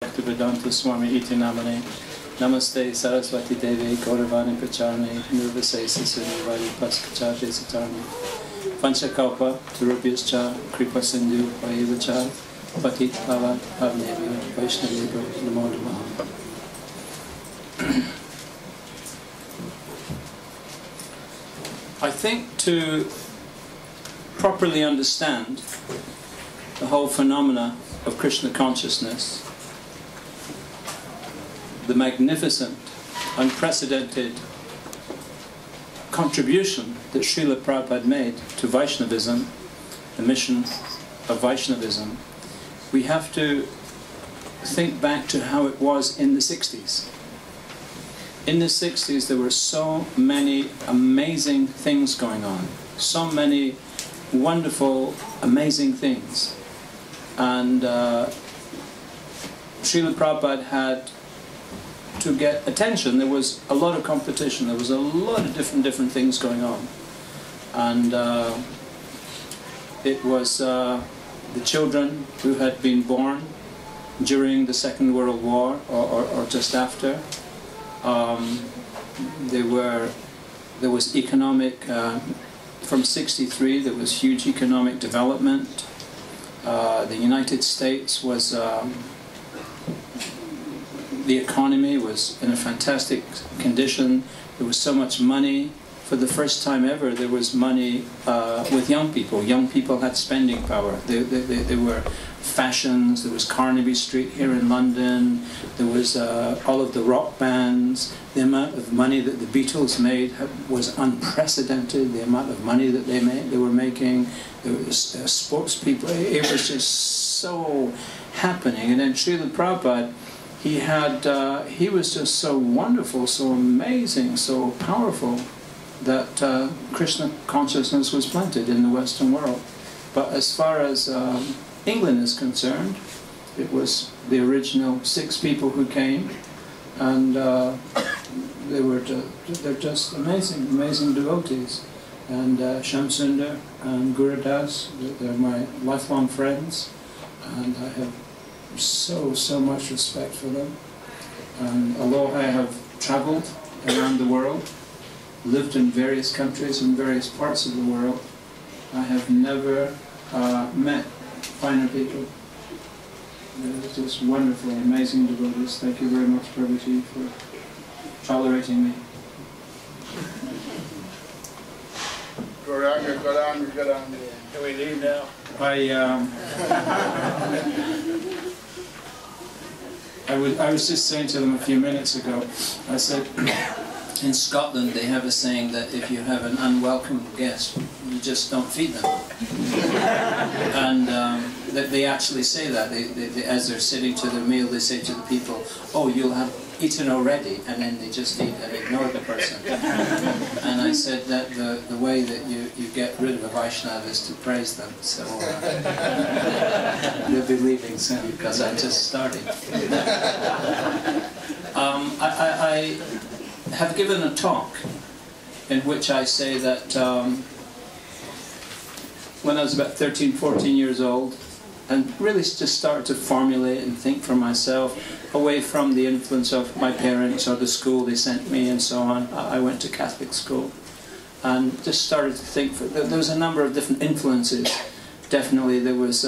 Bhaktivedanta Swami iti namane. Namaste Saraswati Devi Gauravani Pracharne Nirvisesa Sunivadi Paskachate Satarne Panchakalpa Turubhyascha Kripa Sindhu Vayevacha Patit Pavat Pavnevya Vaishnavya Namo Namaha. I think to properly understand the whole phenomena of Krishna consciousness, the magnificent, unprecedented contribution that Srila Prabhupada made to Vaishnavism, the mission of Vaishnavism, we have to think back to how it was in the 60s. In the 60s there were so many amazing things going on, so many wonderful, amazing things. And Srila Prabhupada had to get attention. There was a lot of competition, there was a lot of different things going on. And it was the children who had been born during the Second World War or just after. There was economic, from '63 there was huge economic development. The United States was, the economy was in a fantastic condition. There was so much money. For the first time ever, there was money with young people. Young people had spending power. There were fashions. There was Carnaby Street here in London. There was all of the rock bands. The amount of money that the Beatles made was unprecedented. The amount of money that they were making. There was sports people. It was just so happening. And then Srila Prabhupada, he was just so wonderful, so amazing, so powerful, that Krishna consciousness was planted in the Western world. But as far as England is concerned, it was the original 6 people who came, and they're just amazing devotees. And Shamsundar and Gurudas, they're my lifelong friends, and I have so much respect for them. And although I have travelled around the world, lived in various countries and various parts of the world, I have never met finer people. They're just wonderful, amazing devotees. Thank you very much, Prabhuji, for tolerating me. Can we leave now? I was just saying to them a few minutes ago, I said, in Scotland they have a saying that if you have an unwelcome guest, you just don't feed them. And they actually say that. They, as they're sitting to their meal, they say to the people, "Oh, you'll have eaten already," and then they just eat and ignore the person. And I said that the way that you get rid of a Vaishnava is to praise them. So they'll be leaving soon because I just started. I have given a talk in which I say that when I was about 13, 14 years old, and really just started to formulate and think for myself, away from the influence of my parents or the school they sent me and so on. I went to Catholic school and just started to think. There was a number of different influences. Definitely there was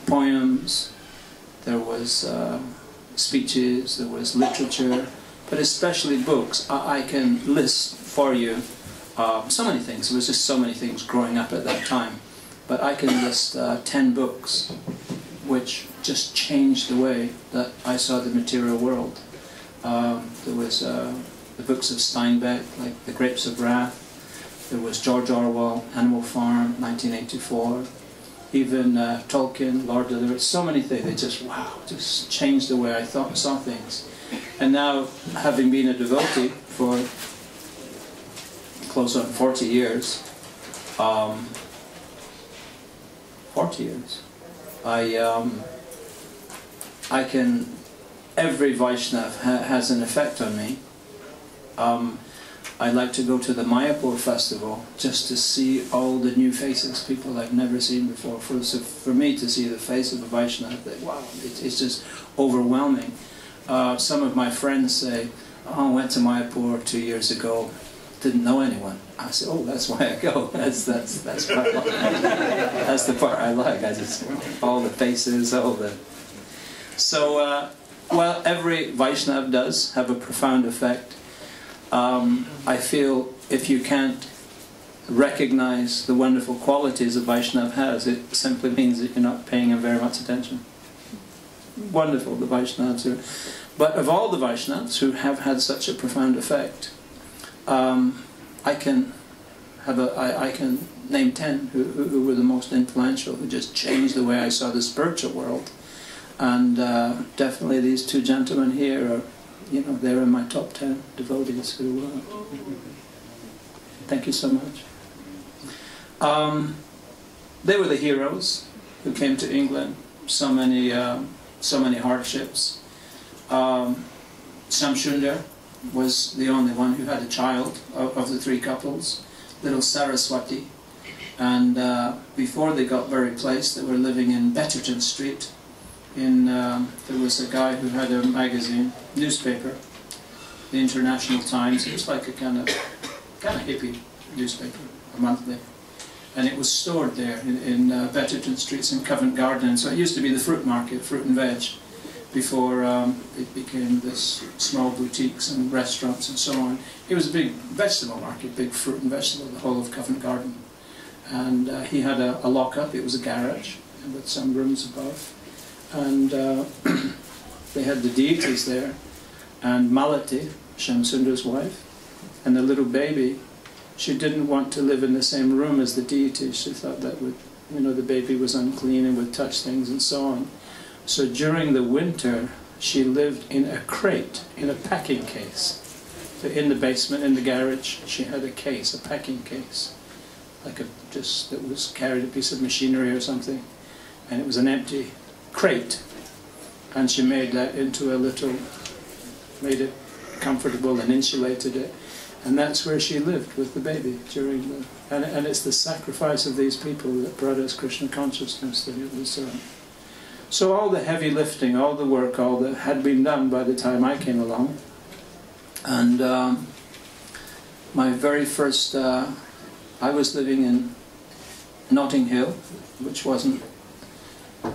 poems, there was speeches, there was literature, but especially books. I can list for you so many things. There was just so many things growing up at that time. But I can list 10 books which just changed the way that I saw the material world. There was the books of Steinbeck, like The Grapes of Wrath. There was George Orwell, Animal Farm, 1984. Even Tolkien, Lord.Siva, so many things. They just, wow, just changed the way I saw things. And now, having been a devotee for close on 40 years, 40 years, I can, every Vaishnav has an effect on me. I like to go to the Mayapur festival just to see all the new faces, people I've never seen before. For me to see the face of a Vaishnava, wow, it's just overwhelming. Some of my friends say, oh, I went to Mayapur 2 years ago, didn't know anyone. I say, oh, that's why I go. That's part I like. That's the part I like. I just all the faces, all the. So, well, every Vaishnava does have a profound effect. I feel if you can't recognize the wonderful qualities a Vaishnava has, it simply means that you're not paying him very much attention. Wonderful, the Vaishnavas are. But of all the Vaishnavas who have had such a profound effect, I can name 10 who were the most influential, who just changed the way I saw the spiritual world. And definitely these two gentlemen here are, you know, they're in my top 10 devotees who. Thank you so much. They were the heroes who came to England. So many hardships. Shamsundar was the only one who had a child of the three couples, little Saraswati. And before they got very placed, they were living in Betterton Street. There was a guy who had a magazine, newspaper, the International Times. It was like a kind of hippie newspaper, a monthly. And it was stored there in Betterton Streets in Covent Garden. So it used to be the fruit market, fruit and veg, before it became this small boutiques and restaurants and so on. It was a big vegetable market, big fruit and vegetable, the whole of Covent Garden. And he had a lock-up. It was a garage with some rooms above. And they had the deities there, and Malati, Shamsundar's wife, and the little baby. She didn't want to live in the same room as the deities. She thought that would, you know, the baby was unclean and would touch things and so on. So during the winter, she lived in a crate, in a packing case. So in the basement, in the garage, she had a case, a packing case, like that was carried a piece of machinery or something, and it was an empty crate, and she made that into made it comfortable and insulated it, and that's where she lived with the baby during the, and it's the sacrifice of these people that brought us Krishna consciousness. That it was, so all the heavy lifting, all the work, all that had been done by the time I came along, and my very first, I was living in Notting Hill, which wasn't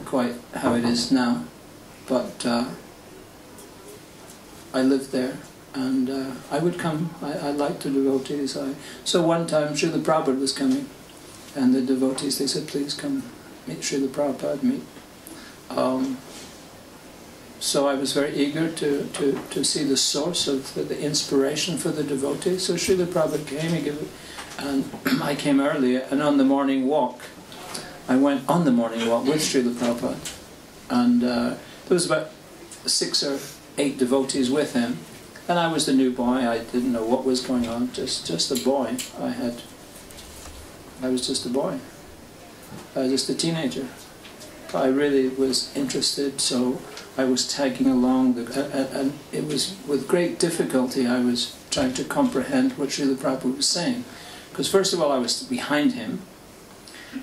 quite how it is now, but I lived there, and I would come. I liked the devotees. So one time Srila Prabhupada was coming, and the devotees, they said, please come meet Srila Prabhupada, meet. So I was very eager to see the source of the inspiration for the devotees. So Srila Prabhupada came, and I came early, and on the morning walk, I went on the morning walk with Srila Prabhupada, and there was about 6 or 8 devotees with him, and I was the new boy. I didn't know what was going on, just a boy. I was just a boy, just a teenager. I really was interested, so I was tagging along, and it was with great difficulty I was trying to comprehend what Srila Prabhupada was saying, because first of all I was behind him,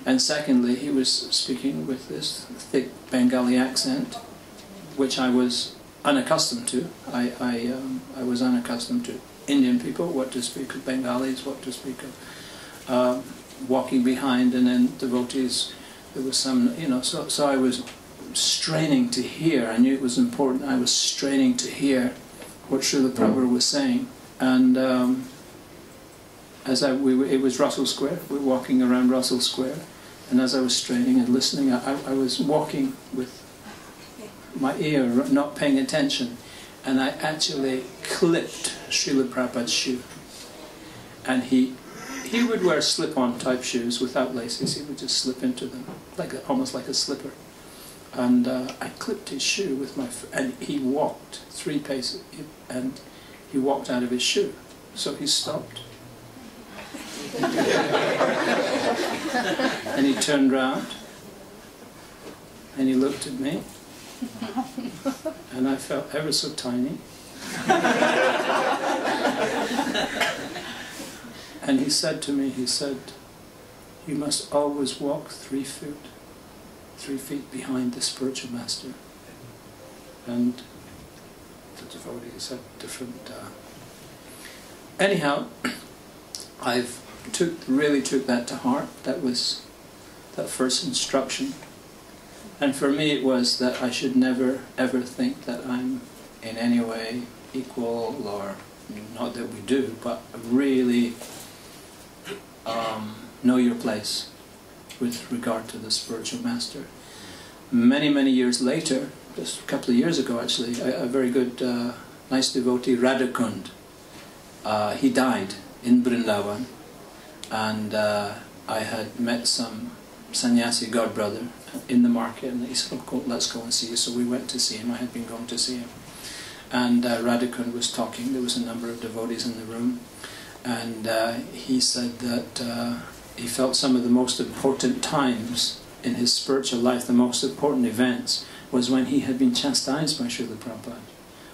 and secondly, he was speaking with this thick Bengali accent, which I was unaccustomed to. I was unaccustomed to Indian people, what to speak of Bengalis, what to speak of walking behind, and then devotees. There was some, you know, so I was straining to hear. I knew it was important. I was straining to hear what Srila Prabhupada was saying, and it was Russell Square. We were walking around Russell Square, and as I was straining and listening, I was walking with my ear, not paying attention, and I actually clipped Srila Prabhupada's shoe. And he would wear slip-on type shoes without laces. He would just slip into them, almost like a slipper. And I clipped his shoe with my, and he walked 3 paces, and he walked out of his shoe. So he stopped. And he turned round, and he looked at me, and I felt ever so tiny. And he said to me, he said, you must always walk 3 feet behind the spiritual master. And the devotees had different... Anyhow, I've really took that to heart. That was that first instruction. And for me it was that I should never ever think that I'm in any way equal, or not that we do, but really know your place with regard to the spiritual master. Many, many years later, just a couple of years ago actually, a very good, nice devotee, Radha, he died in Vrindavan, and I had met some sannyasi godbrother in the market, and he said, oh, let's go and see you. So we went to see him. I had been going to see him. And Radhakund was talking. There was a number of devotees in the room. And he said that he felt some of the most important times in his spiritual life, the most important events, was when he had been chastised by Srila Prabhupada.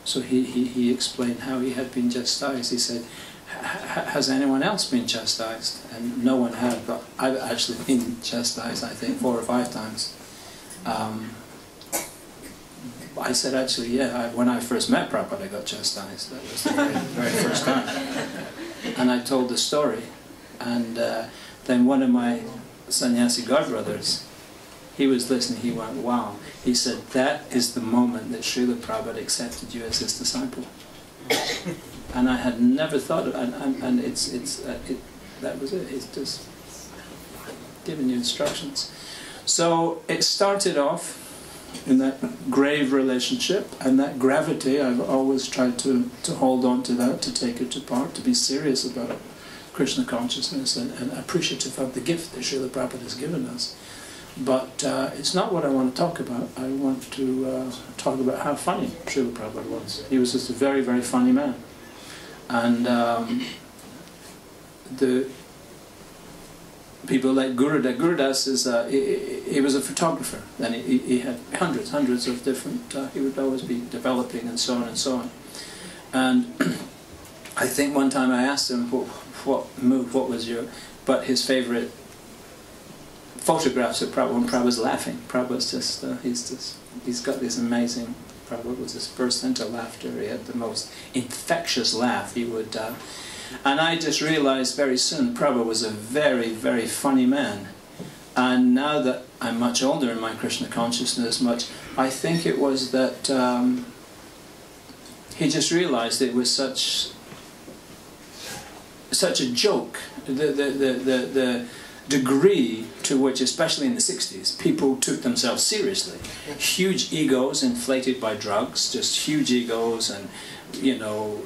So he explained how he had been chastised. He said, has anyone else been chastised? And no one had, but I've actually been chastised, I think, 4 or 5 times. I said, actually, yeah, when I first met Prabhupada, I got chastised. That was the very first time. And I told the story. And then one of my sannyasi godbrothers, he was listening, he went, wow. He said, that is the moment that Srila Prabhupada accepted you as his disciple. And I had never thought of it, and that was it. He's just giving you instructions. So it started off in that grave relationship, and that gravity, I've always tried to hold on to that, to take it to part, to be serious about Krishna consciousness, and appreciative of the gift that Srila Prabhupada has given us. But it's not what I want to talk about. I want to talk about how funny Srila Prabhupada was. He was just a very, very funny man. And the people like Gurudas is he was a photographer, and he had hundreds of different. He would always be developing and so on and so on. And I think one time I asked him what was your, but his favorite photographs of Prabhupada, when Prabhupada's laughing. Prabhupada's just he's got this amazing. Prabhupada was just burst into laughter. He had the most infectious laugh. He would, and I just realized very soon Prabhupada was a very, very funny man. And now that I'm much older in my Krishna consciousness, I think it was that he just realized it was such a joke. The degree to which, especially in the 60s, people took themselves seriously. Huge egos inflated by drugs, just huge egos, and, you know,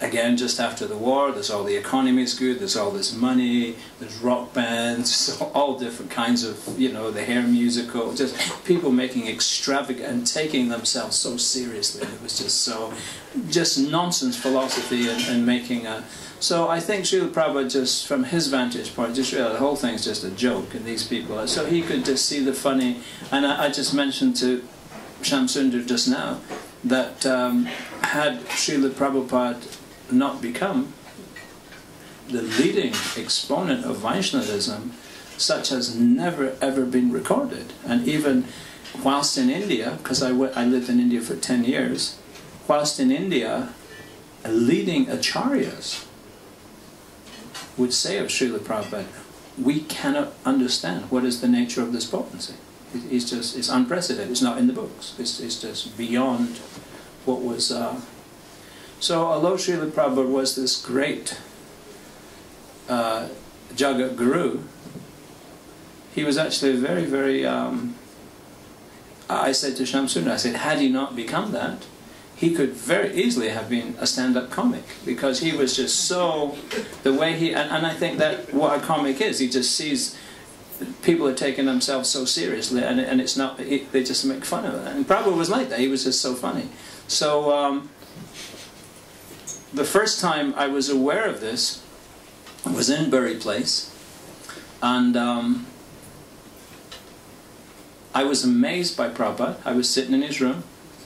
again, just after the war, there's all the economy's good, there's all this money, there's rock bands, so all different kinds of, you know, the hair musical, just people making extravagant and taking themselves so seriously. It was just nonsense philosophy and making a... So I think Srila Prabhupada, just from his vantage point, just realized the whole thing's just a joke, and these people... So he could just see the funny... And I just mentioned to Shamsundar just now that had Srila Prabhupada not become the leading exponent of Vaishnavism, such has never ever been recorded. And even whilst in India, because I lived in India for 10 years, whilst in India, leading acharyas would say of Srila Prabhupada, we cannot understand what is the nature of this potency. It's unprecedented. It's not in the books. It's just beyond what was... So although Srila Prabhupada was this great Jagat Guru, he was actually very, very... I said to Shamsundar, I said, had he not become that, he could very easily have been a stand-up comic, because he was just so... The way he... And I think that what a comic is, he just sees people are taking themselves so seriously, and it's not... They just make fun of it. And Prabhupada was like that. He was just so funny. So... the first time I was aware of this was in Bury Place, and I was amazed by Prabhupada. I was sitting in his room,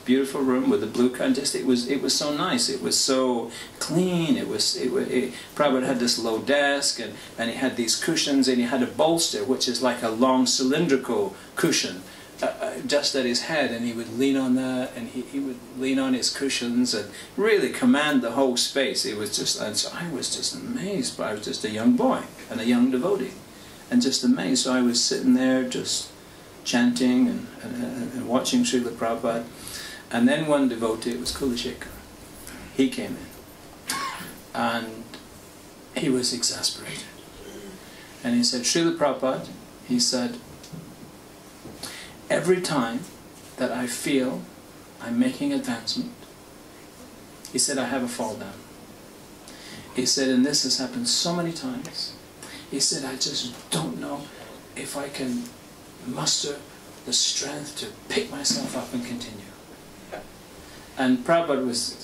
beautiful room with a blue curtain. It was so nice. It was so clean. Prabhupada had this low desk, and he had these cushions, and he had a bolster, which is like a long cylindrical cushion, just at his head, and he would lean on that, and he would lean on his cushions and really command the whole space. It was just, and so I was just amazed. But I was just a young boy and a young devotee, and just amazed. So I was sitting there just chanting and watching Srila Prabhupada. And then one devotee, it was Kulashekar, he came in, and he was exasperated. And he said, Srila Prabhupada, he said, every time that I feel I'm making advancement, he said, I have a fall down. He said, and this has happened so many times. He said, I just don't know if I can muster the strength to pick myself up and continue. And Prabhupada was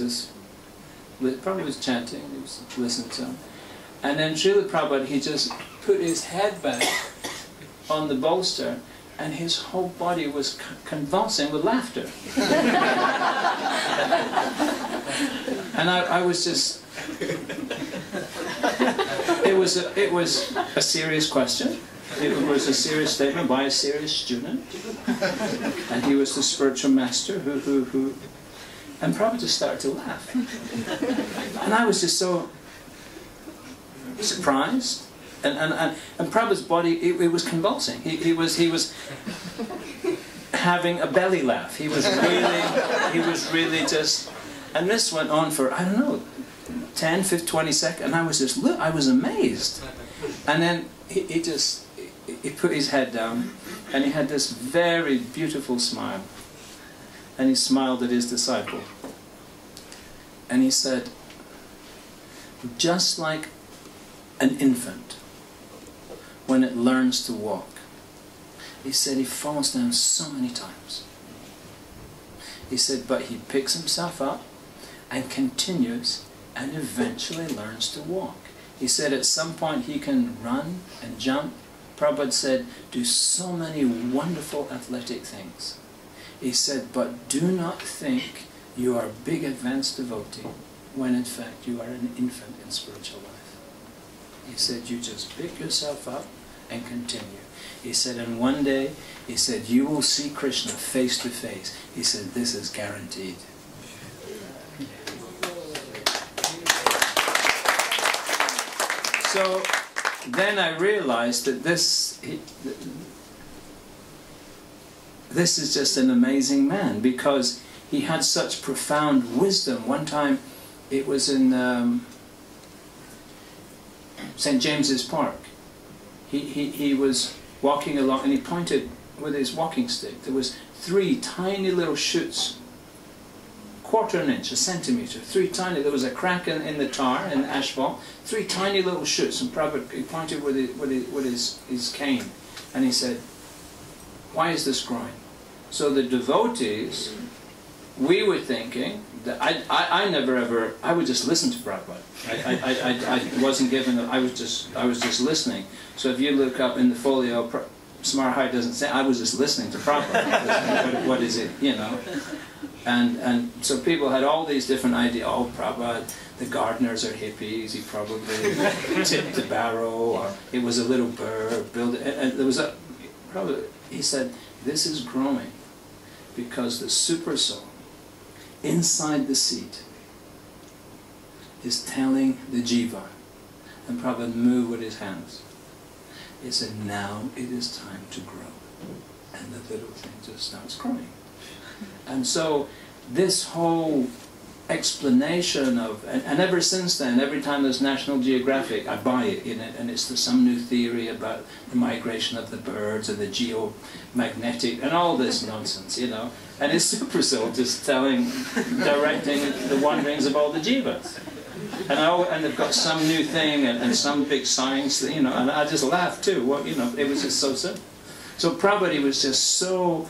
chanting, he was listening to him. And then Srila Prabhupada, he just put his head back on the bolster, and his whole body was convulsing with laughter. And I was just... It was a serious question. It was a serious statement by a serious student. And he was the spiritual master who and Prabhupada just started to laugh. And I was just so surprised. And Prabhupada's body, it was convulsing. He was having a belly laugh. He was really just... And this went on for, I don't know, 10, 15, 20 seconds. And I was amazed. And then he put his head down, and he had this very beautiful smile. And he smiled at his disciple. And he said, just like an infant, when it learns to walk, he said he falls down so many times. He said, but he picks himself up and continues and eventually learns to walk. He said at some point he can run and jump. Prabhupada said, do so many wonderful athletic things. He said, but do not think you are a big advanced devotee when in fact you are an infant in spiritual life. He said, you just pick yourself up and continue. He said, and one day, he said, you will see Krishna face to face. He said, this is guaranteed. So then I realized that this is just an amazing man, because he had such profound wisdom. One time, it was in St. James's Park. He was walking along, and he pointed with his walking stick. There was 3 tiny little shoots, quarter an inch, a centimeter, 3 tiny. There was a crack in the tar, in the asphalt, 3 tiny little shoots. And Prabhupada, he pointed with his cane, and he said, "Why is this growing?" So the devotees, we were thinking that I would just listen to Prabhupada. I wasn't given. I was just listening. So if you look up in the folio, Smara doesn't say. I was just listening to Prabhupada. What is it? You know. And so people had all these different ideas. Oh, Prabhupada, the gardeners are hippies. He probably tipped the barrow, or it was a little bird. And there was a Prabhupada. He said, this is growing because the super soul inside the seed is telling the jiva, and Prabhupada moved with his hands. He said, now it is time to grow. And the little thing just starts growing. And so this whole explanation of, and ever since then, every time there's National Geographic, I buy it in it, and it's some new theory about the migration of the birds and the geomagnetic and all this nonsense, you know. And it's super soul just directing the wanderings of all the jivas. And they've got some new thing and some big science, you know, and I just laughed too. Well, you know, it was just so simple. So Prabhupada was just so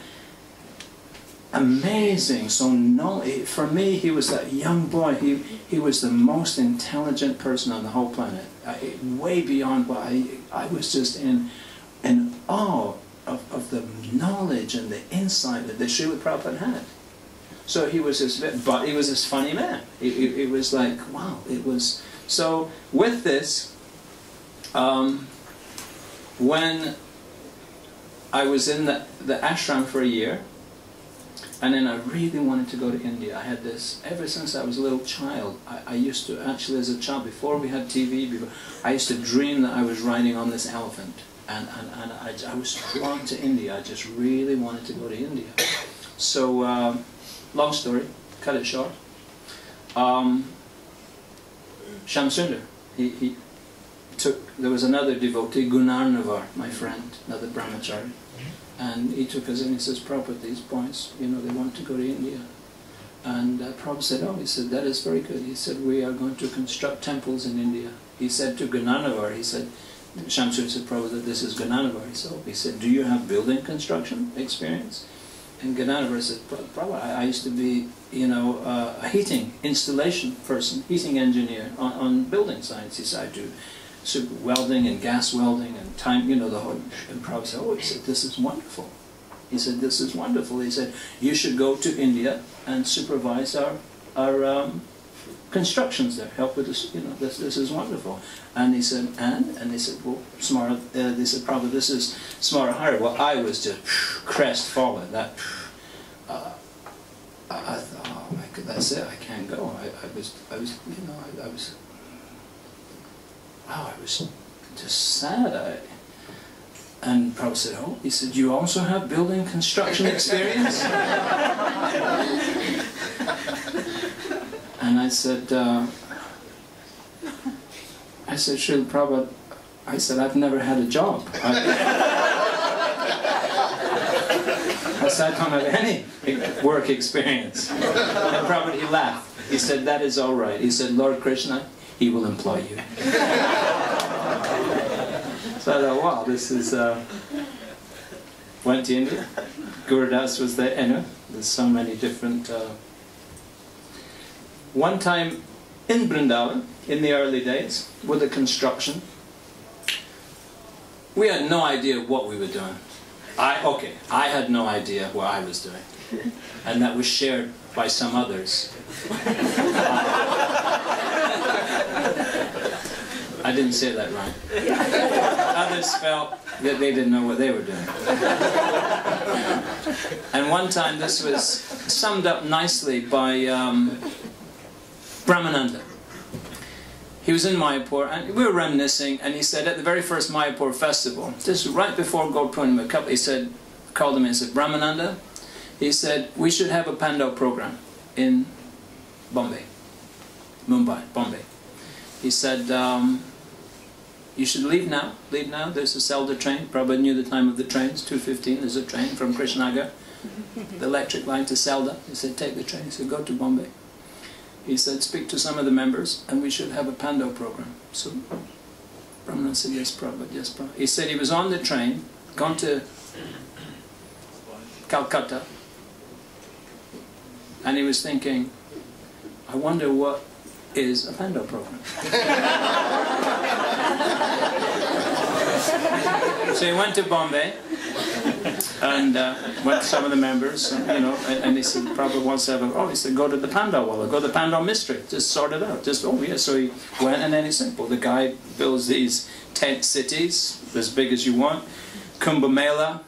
amazing, so for me, he was that young boy. He was the most intelligent person on the whole planet, way beyond what I was just in awe of the knowledge and the insight that the Srila Prabhupada had. So he was this, but he was this funny man. It was like, wow, it was. So with this, when I was in the ashram for a year, and then I really wanted to go to India. I had this, ever since I was a little child, I used to, actually as a child, before we had TV, I used to dream that I was riding on this elephant. And I was drawn to India. I just really wanted to go to India. So, long story, cut it short. Shamsundar, he took, there was another devotee, Gunarnavar, my friend, another brahmachari, and he took us in. He says, Prabhupada, these boys, you know, they want to go to India. And Prabhupada said, oh, he said, that is very good. He said, we are going to construct temples in India. He said to Gunarnavar, he said, Shamsundar said, Prabhupada, this is Gunarnavar. He said, do you have building construction experience? And Gunarnavar said, Prabhupada, I used to be, you know, a heating installation person, heating engineer on building sites. He said, I do super welding and gas welding and time, you know, the whole. And Prabhupada said, oh, he said, this is wonderful. He said, this is wonderful. He said, you should go to India and supervise our constructions there, help with this, you know, this is wonderful. And he said, and they said, well, Smara, they said, Prabhupada, this is Smara Hari. Well, I was just crestfallen. That, I thought, oh my God, that's it, I can't go. I was, you know, I was, wow, I was just sad. And Prabhupada said, oh, he said, you also have building construction experience? And I said, Srila Prabhupada, I said, I've never had a job. I said, I don't have any work experience. And Prabhupada, he laughed. He said, that is all right. He said, Lord Krishna, he will employ you. So I thought, wow, this is, went to India. Gurudas was there, you know, there's so many different, one time in Vrindavan, in the early days, with the construction, we had no idea what we were doing. I had no idea what I was doing. And that was shared by some others. I didn't say that right. Others felt that they didn't know what they were doing. And one time this was summed up nicely by Brahmananda. He was in Mayapur and we were reminiscing, and he said at the very first Mayapur festival, this was right before Gaur Purnima, he said, called him and said, Brahmananda, he said, we should have a Pandal program in Mumbai, Bombay. He said, you should leave now, there's a Selda train, Prabhupada knew the time of the trains, 2:15, there's a train from Krishnagar, the electric line to Selda. He said, take the train. He said, go to Bombay. He said, speak to some of the members and we should have a Pandal program. So Brahman said, yes, Prabhupada, yes, Prabhupada. He said he was on the train, gone to Calcutta, and he was thinking, I wonder what is a Pandal program. So he went to Bombay and went to some of the members, you know, and he said, Prabhupada wants to have a, oh, he said, go to the Pandal Wala, go to the Pandal Mystery, just sort it out, just, oh yeah, so he went, and then it's simple, the guy builds these tent cities, as big as you want, Kumbh Mela,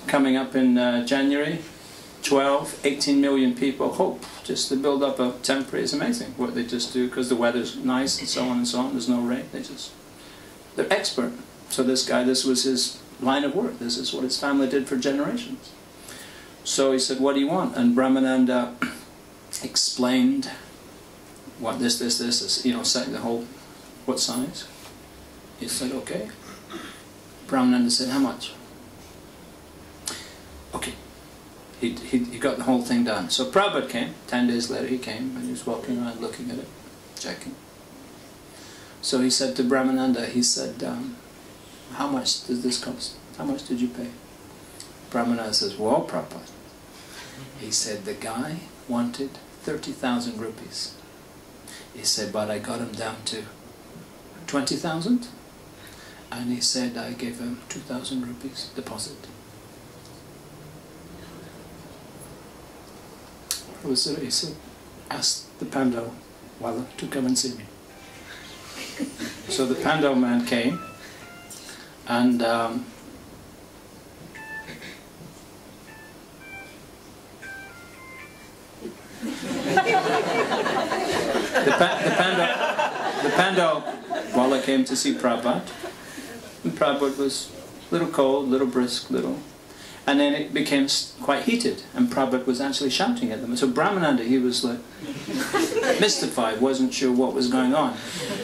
coming up in January, 18 million people, hope, just to build up a temporary, it's amazing what they just do, because the weather's nice and so on, there's no rain, they're expert. So this guy, this was his line of work, this is what his family did for generations. So he said, what do you want? And Brahmananda explained what this is, you know, setting the whole, what size? He said, okay. Brahmananda said, how much? Okay. He got the whole thing done. So Prabhupada came, 10 days later he came, and he was walking around looking at it, checking. So he said to Brahmananda, he said, how much does this cost? How much did you pay? Brahmananda says, well, Prabhupada. He said, the guy wanted 30,000 rupees. He said, but I got him down to 20,000. And he said, I gave him 2,000 rupees deposit. he said, ask the Pandau Wala to come and see me. So the Pandau man came, and the Pandau Wala came to see Prabhupada, and Prabhupada was a little cold, little brisk, and then it became quite heated, and Prabhupada was actually shouting at them. So Brahmananda, he was like mystified, wasn't sure what was going on.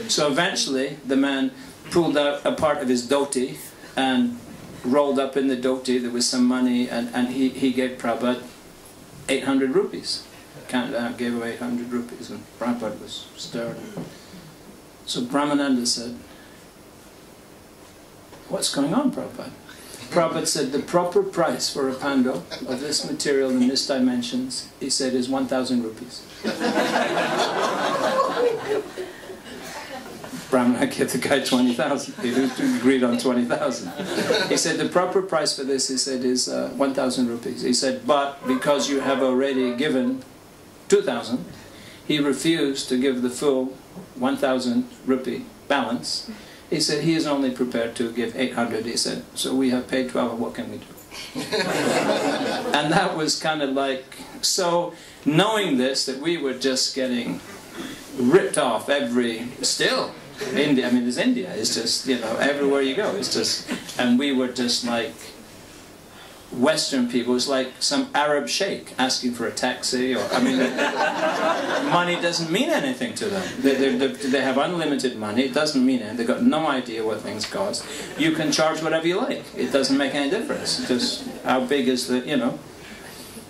So eventually the man pulled out a part of his dhoti and rolled up in the dhoti. There was some money, and he gave Prabhupada 800 rupees. Counted out, gave away 800 rupees, and Prabhupada was stirred. So Brahmananda said, "What's going on, Prabhupada?" Prabhupada said, "The proper price for a pando of this material in this dimensions," he said, "is 1,000 rupees." Brahmana gave the guy 20,000. He agreed on 20,000. He said, "The proper price for this," he said, "is 1,000 rupees." He said, "But because you have already given 2,000, he refused to give the full 1,000 rupee balance. He said he is only prepared to give 800. He said, so we have paid 12, what can we do?" And that was kind of like, so knowing this, that we were just getting ripped off still, India, I mean there's India, it's just, you know, everywhere you go, it's just, and we were just like, Western people, it's like some Arab sheikh asking for a taxi, or, I mean, money doesn't mean anything to them. They have unlimited money, it doesn't mean anything, they've got no idea what things cost. You can charge whatever you like, it doesn't make any difference, just how big is the, you know.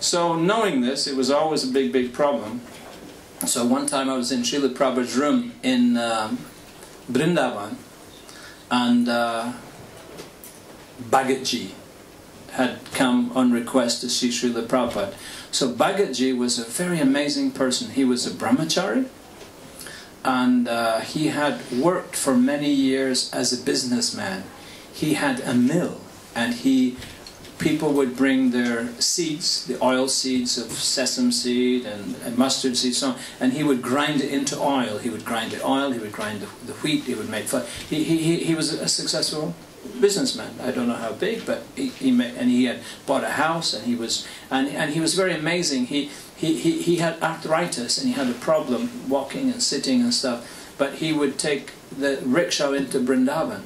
So knowing this, it was always a big, big problem. So one time I was in Srila Prabhupada's room in Vrindavan, and Bhagatji had come on request to see Srila Prabhupada. So Bhagatji was a very amazing person. He was a brahmachari, and he had worked for many years as a businessman. He had a mill, and people would bring their seeds, the oil seeds of sesame seed and mustard seed, so on, and he would grind it into oil. He would grind the oil, he would grind the wheat, he would make flour. He was a successful businessman. I don't know how big, but he had bought a house, and he was very amazing. He had arthritis, and he had a problem walking and sitting and stuff. But he would take the rickshaw into Vrindavan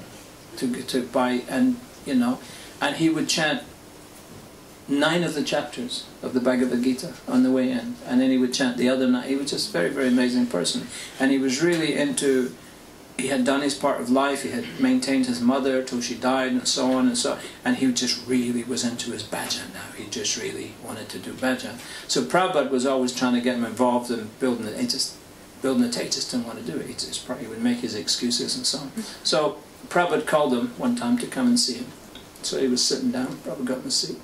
to buy, and you know, and he would chant 9 of the chapters of the Bhagavad Gita on the way in, and then he would chant the other 9. He was just a very, very amazing person, and he was really into. He had done his part of life, he had maintained his mother till she died, and so on and so on, and he just really was into his bhajan now. He just really wanted to do bhajan. So Prabhupada was always trying to get him involved in building it. He just didn't want to do it. He would make his excuses and so on. So Prabhupada called him one time to come and see him. So he was sitting down, Prabhupada got in the seat,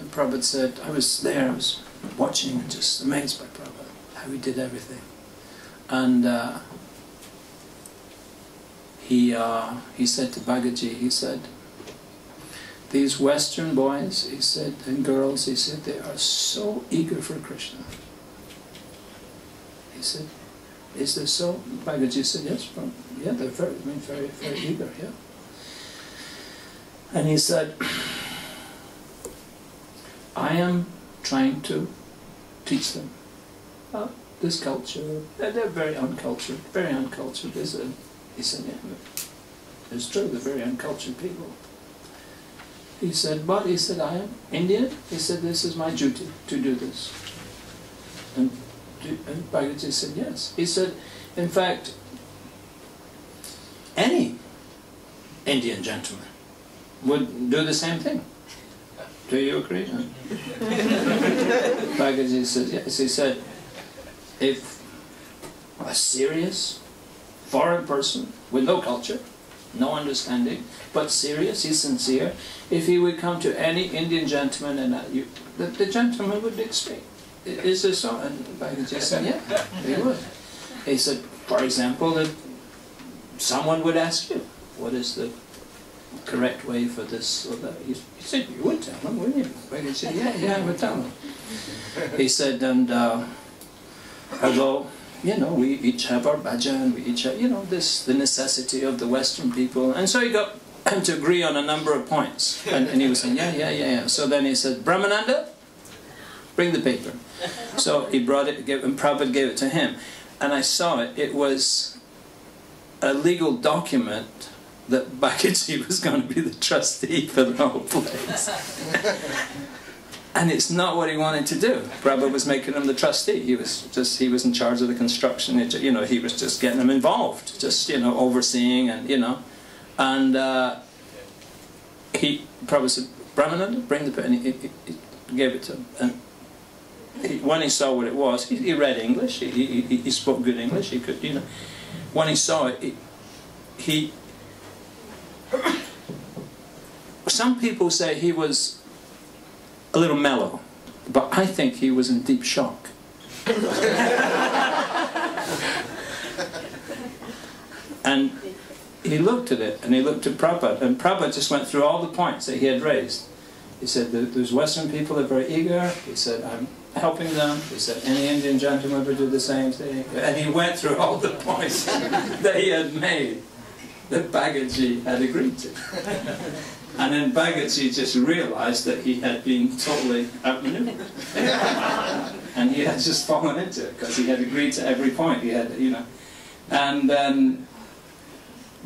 and Prabhupada said, I was there, I was watching, and just amazed by Prabhupada, how he did everything. And he said to Bhagatji, he said, these Western boys, he said, and girls, he said, they are so eager for Krishna. He said, is this so? Bhagatji said, yes, yeah, they're very, very, very eager, yeah. And he said, I am trying to teach them this culture. They're very uncultured, very uncultured. He said, yeah, it's true, they're very uncultured people. He said, but he said, I am Indian. He said, this is my duty to do this. And Bhagavaji said, yes. He said, in fact, any Indian gentleman would do the same thing. Do you agree? Bhagavaji said, yes. He said, if a serious foreign person with no culture, no understanding, but serious, he's sincere, if he would come to any Indian gentleman and the gentleman would explain, is this so? And Bhagavaji said, yeah, he would. He said, for example, that someone would ask you, what is the correct way for this or that? He said, you would tell him, wouldn't you? Bhagavaji said, yeah, I would tell him. He said, and although, you know, we each have our bhajan, we each have, you know, the necessity of the Western people. And so he got him to agree on a number of points. And he was saying, yeah. So then he said, Brahmananda, bring the paper. So he brought it, and Prabhupada gave it to him. And I saw it. It was a legal document that Bhagaji was going to be the trustee for the whole place. And it's not what he wanted to do. Prabhupada was making him the trustee. He was in charge of the construction. You know, he was just getting him involved, just, you know, overseeing and, you know. And Prabhupada said, Brahmananda, bring the pen. He gave it to him. And when he saw what it was, he read English. He spoke good English. He could, you know. When he saw it, he some people say he was a little mellow, but I think he was in deep shock. And he looked at it, and he looked at Prabhupada, and Prabhupada just went through all the points that he had raised. He said, those Western people are very eager. He said, I'm helping them. He said, any Indian gentleman would do the same thing. And he went through all the points that he had made, that Bhagaji had agreed to. And then Bhagaji just realized that he had been totally outmaneuvered. And he had just fallen into it, because he had agreed to every point. He had, you know. And then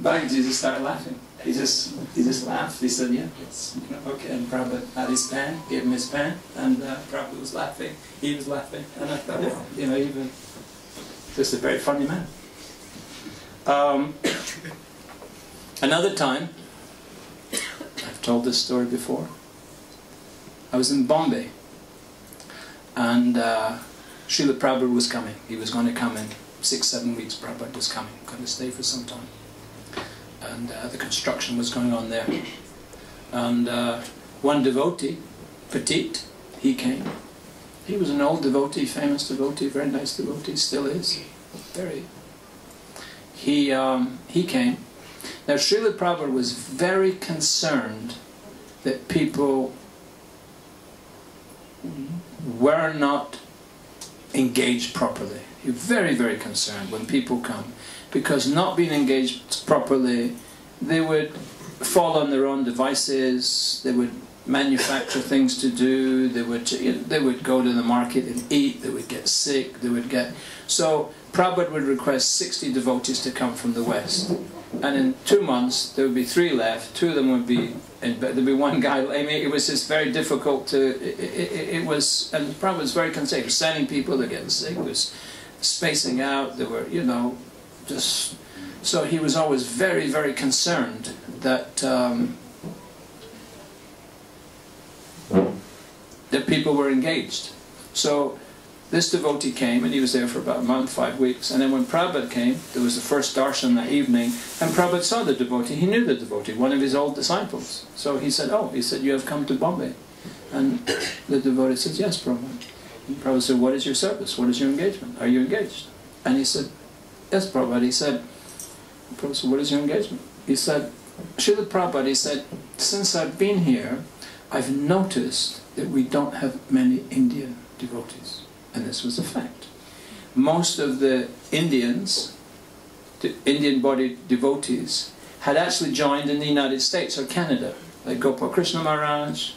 Bhagaji just started laughing. He just laughed. He said, yeah, it's, you know, okay. And Prabhupada had his pen, gave him his pen, and Prabhupada was laughing. He was laughing. And I thought, well, you know, even just a very funny man. Another time, I've told this story before, I was in Bombay, and Srila Prabhupada was coming. He was going to come in 6-7 weeks. Prabhupada was coming, going to stay for some time. And the construction was going on there. And one devotee, Petit, he came. He was an old devotee, famous devotee, very nice devotee, still is. Very. He came. Now Srila Prabhupada was very concerned that people were not engaged properly. He was very, very concerned when people come. Because not being engaged properly, they would fall on their own devices, they would manufacture things to do, they would go to the market and eat, they would get sick, they would get... So Prabhupada would request 60 devotees to come from the West. And in 2 months, there would be 3 left, 2 of them would be... And there'd be one guy, I mean, it was just very difficult to... It was... And Prabhupada was very concerned. He was sending people, they're getting sick, he was spacing out, they were, you know... Just, so he was always very, very concerned that that people were engaged. So this devotee came, and he was there for about a month, 5 weeks. And then when Prabhupada came, there was the first darshan that evening, and Prabhupada saw the devotee. He knew the devotee, one of his old disciples. So he said, "Oh," he said, "you have come to Bombay." And the devotee said, "Yes, Prabhupada." And Prabhupada said, "What is your service? What is your engagement? Are you engaged?" And he said, "Yes, Prabhupada." He said, Prabhupada said, "What is your engagement?" He said, "Srila Prabhupada," he said, "since I've been here, I've noticed that we don't have many Indian devotees." And this was a fact. Most of the Indians, the Indian-bodied devotees, had actually joined in the United States or Canada, like Gopal Krishna Maharaj,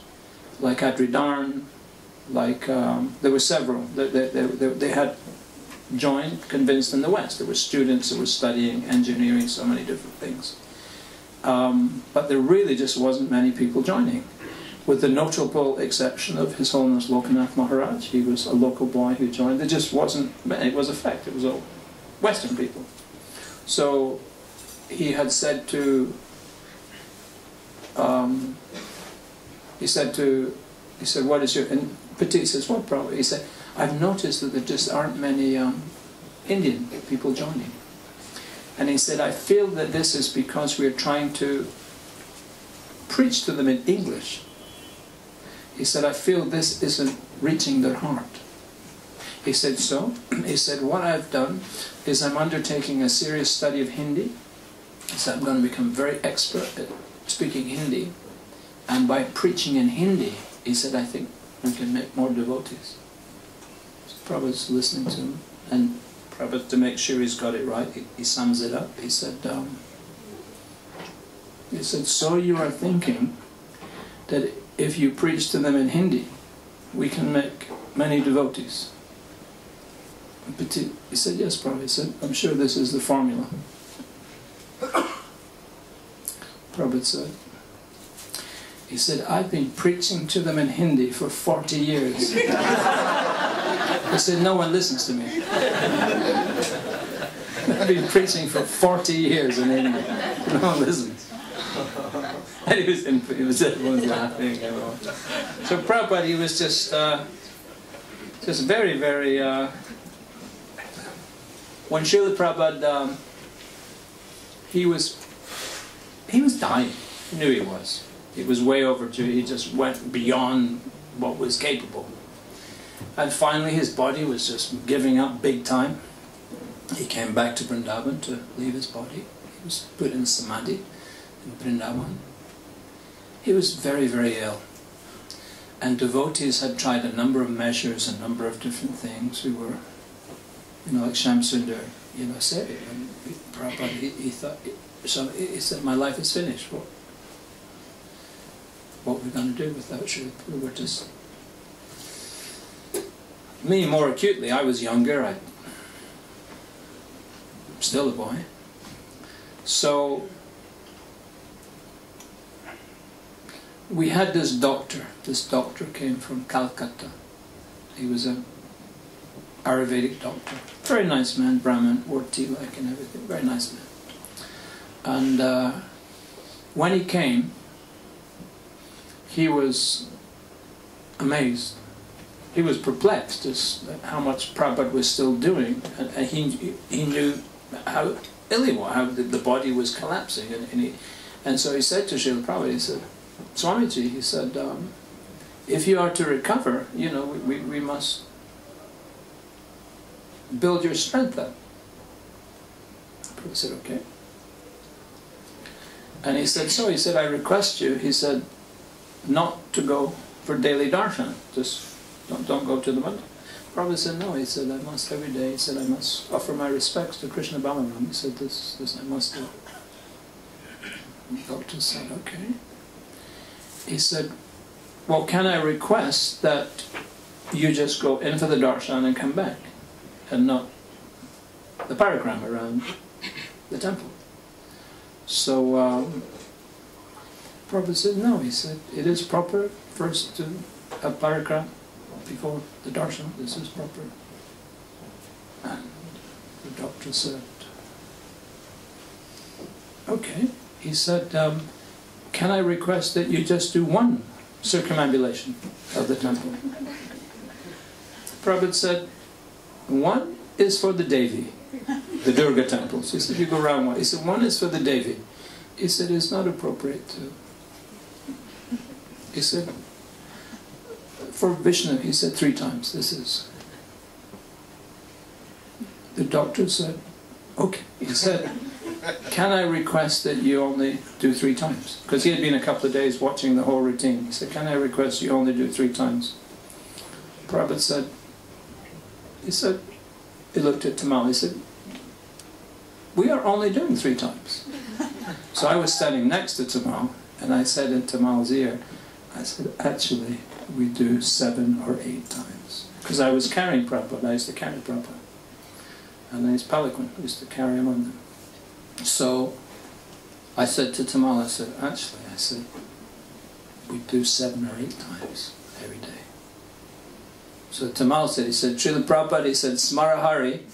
like Adridarn, like, there were several. They had joined, convinced in the West. There were students who were studying engineering, so many different things. But there really just wasn't many people joining, with the notable exception of His Holiness Lokanath Maharaj. He was a local boy who joined. There just wasn't, it was a fact, it was all Western people. So he had said to, he said, "What is your," and Petit says, "What problem?" He said, "I've noticed that there just aren't many Indian people joining." And he said, "I feel that this is because we're trying to preach to them in English." He said, "I feel this isn't reaching their heart." He said, "So?" He said, "What I've done is I'm undertaking a serious study of Hindi. He said, I'm going to become very expert at speaking Hindi. And by preaching in Hindi," he said, "I think we can make more devotees. So Prabhupada's listening to him, and Prabhupada, to make sure he's got it right, he sums it up. He said, so you are thinking that if you preach to them in Hindi, we can make many devotees. But he said, yes, Prabhupada. He said, I'm sure this is the formula. Prabhupada said, he said, I've been preaching to them in Hindi for 40 years. He said, no one listens to me. I've been preaching for 40 years in Hindi. No one listens. And everyone was laughing. Everyone. So Prabhupada, he was just very, very... when Srila Prabhupada, he was dying. He knew he was. He was way overdue. He just went beyond what was capable. And finally his body was just giving up big time. He came back to Vrindavan to leave his body. He was put in Samadhi in Vrindavan. He was very, very ill. And devotees had tried a number of measures, a number of different things. We were, like Shamsundar, said it. And Prabhupada, he thought, so he said, my life is finished. What are we going to do without Srila? We were just... Me more acutely, I was younger, I'm still a boy. So we had this doctor. This doctor came from Calcutta. He was an Ayurvedic doctor. Very nice man, Brahmin, wore tea-like and everything. Very nice man. And when he came, he was amazed. He was perplexed as how much Prabhupada was still doing, and he knew how ill he was, how the body was collapsing, and so he said to Srila Prabhupada, he said, Swamiji, he said, if you are to recover, we must build your strength up. Prabhupada said, okay. And he said, he said, I request you, he said, not to go for daily darshan, just don't go to the mandir. Prabhupada said, no, he said, I must every day, he said, I must offer my respects to Krishna Balaram. He said, this I must do. The doctor said, okay. He said, well, can I request that you just go in for the darshan and come back, and not the parikrama around the temple? So Prabhupada said, no, he said, it is proper first to have parikrama before the darshan. This is proper. And the doctor said, okay. He said, can I request that you just do one circumambulation of the temple? Prabhupada said, one is for the Devi, the Durga temples. He said, you go around one. He said, one is for the Devi. He said, it's not appropriate to. He said, for Vishnu, he said 3 times. This is. The doctor said, okay. He said, can I request that you only do 3 times? Because he had been a couple of days watching the whole routine. He said, can I request you only do 3 times? Prabhupada said, he looked at Tamal, he said, we are only doing 3 times. So I was standing next to Tamal, and I said in Tamal's ear, I said, actually, we do 7 or 8 times. Because I was carrying Prabhupada, I used to carry Prabhupada. And then his palanquin, I used to carry him on them. So I said to Tamal, I said, actually, I said, we do 7 or 8 times every day. So Tamal said, he said, Srila Prabhupada, he said, Smara Hari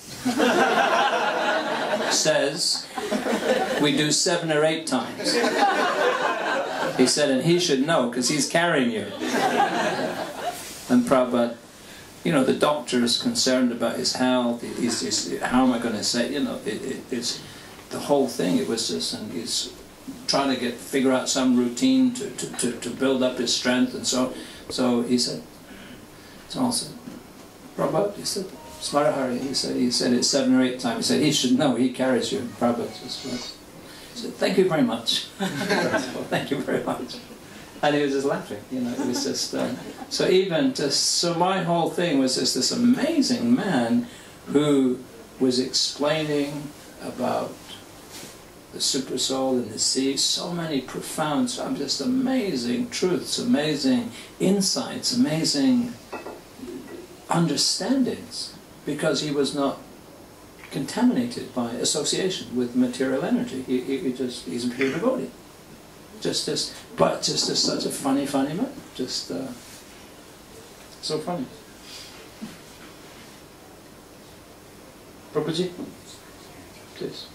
says we do 7 or 8 times. He said, and he should know because he's carrying you. And Prabhupada, the doctor is concerned about his health. He's how am I going to say, it's the whole thing. It was just, and he's trying to figure out some routine to build up his strength, and so he said, Prabhupada, he said, Smara Hari, he said it 7 or 8 times. He said, he should know, he carries you. And Prabhupada just went, he said, thank you very much. Well, thank you very much. And he was just laughing, you know, it was just... so my whole thing was just this amazing man who was explaining about the super soul and the sea, so many profound, just amazing truths, amazing insights, amazing understandings, because he was not contaminated by association with material energy. He's a pure devotee. But such a funny man. So funny. Prabhuji, please.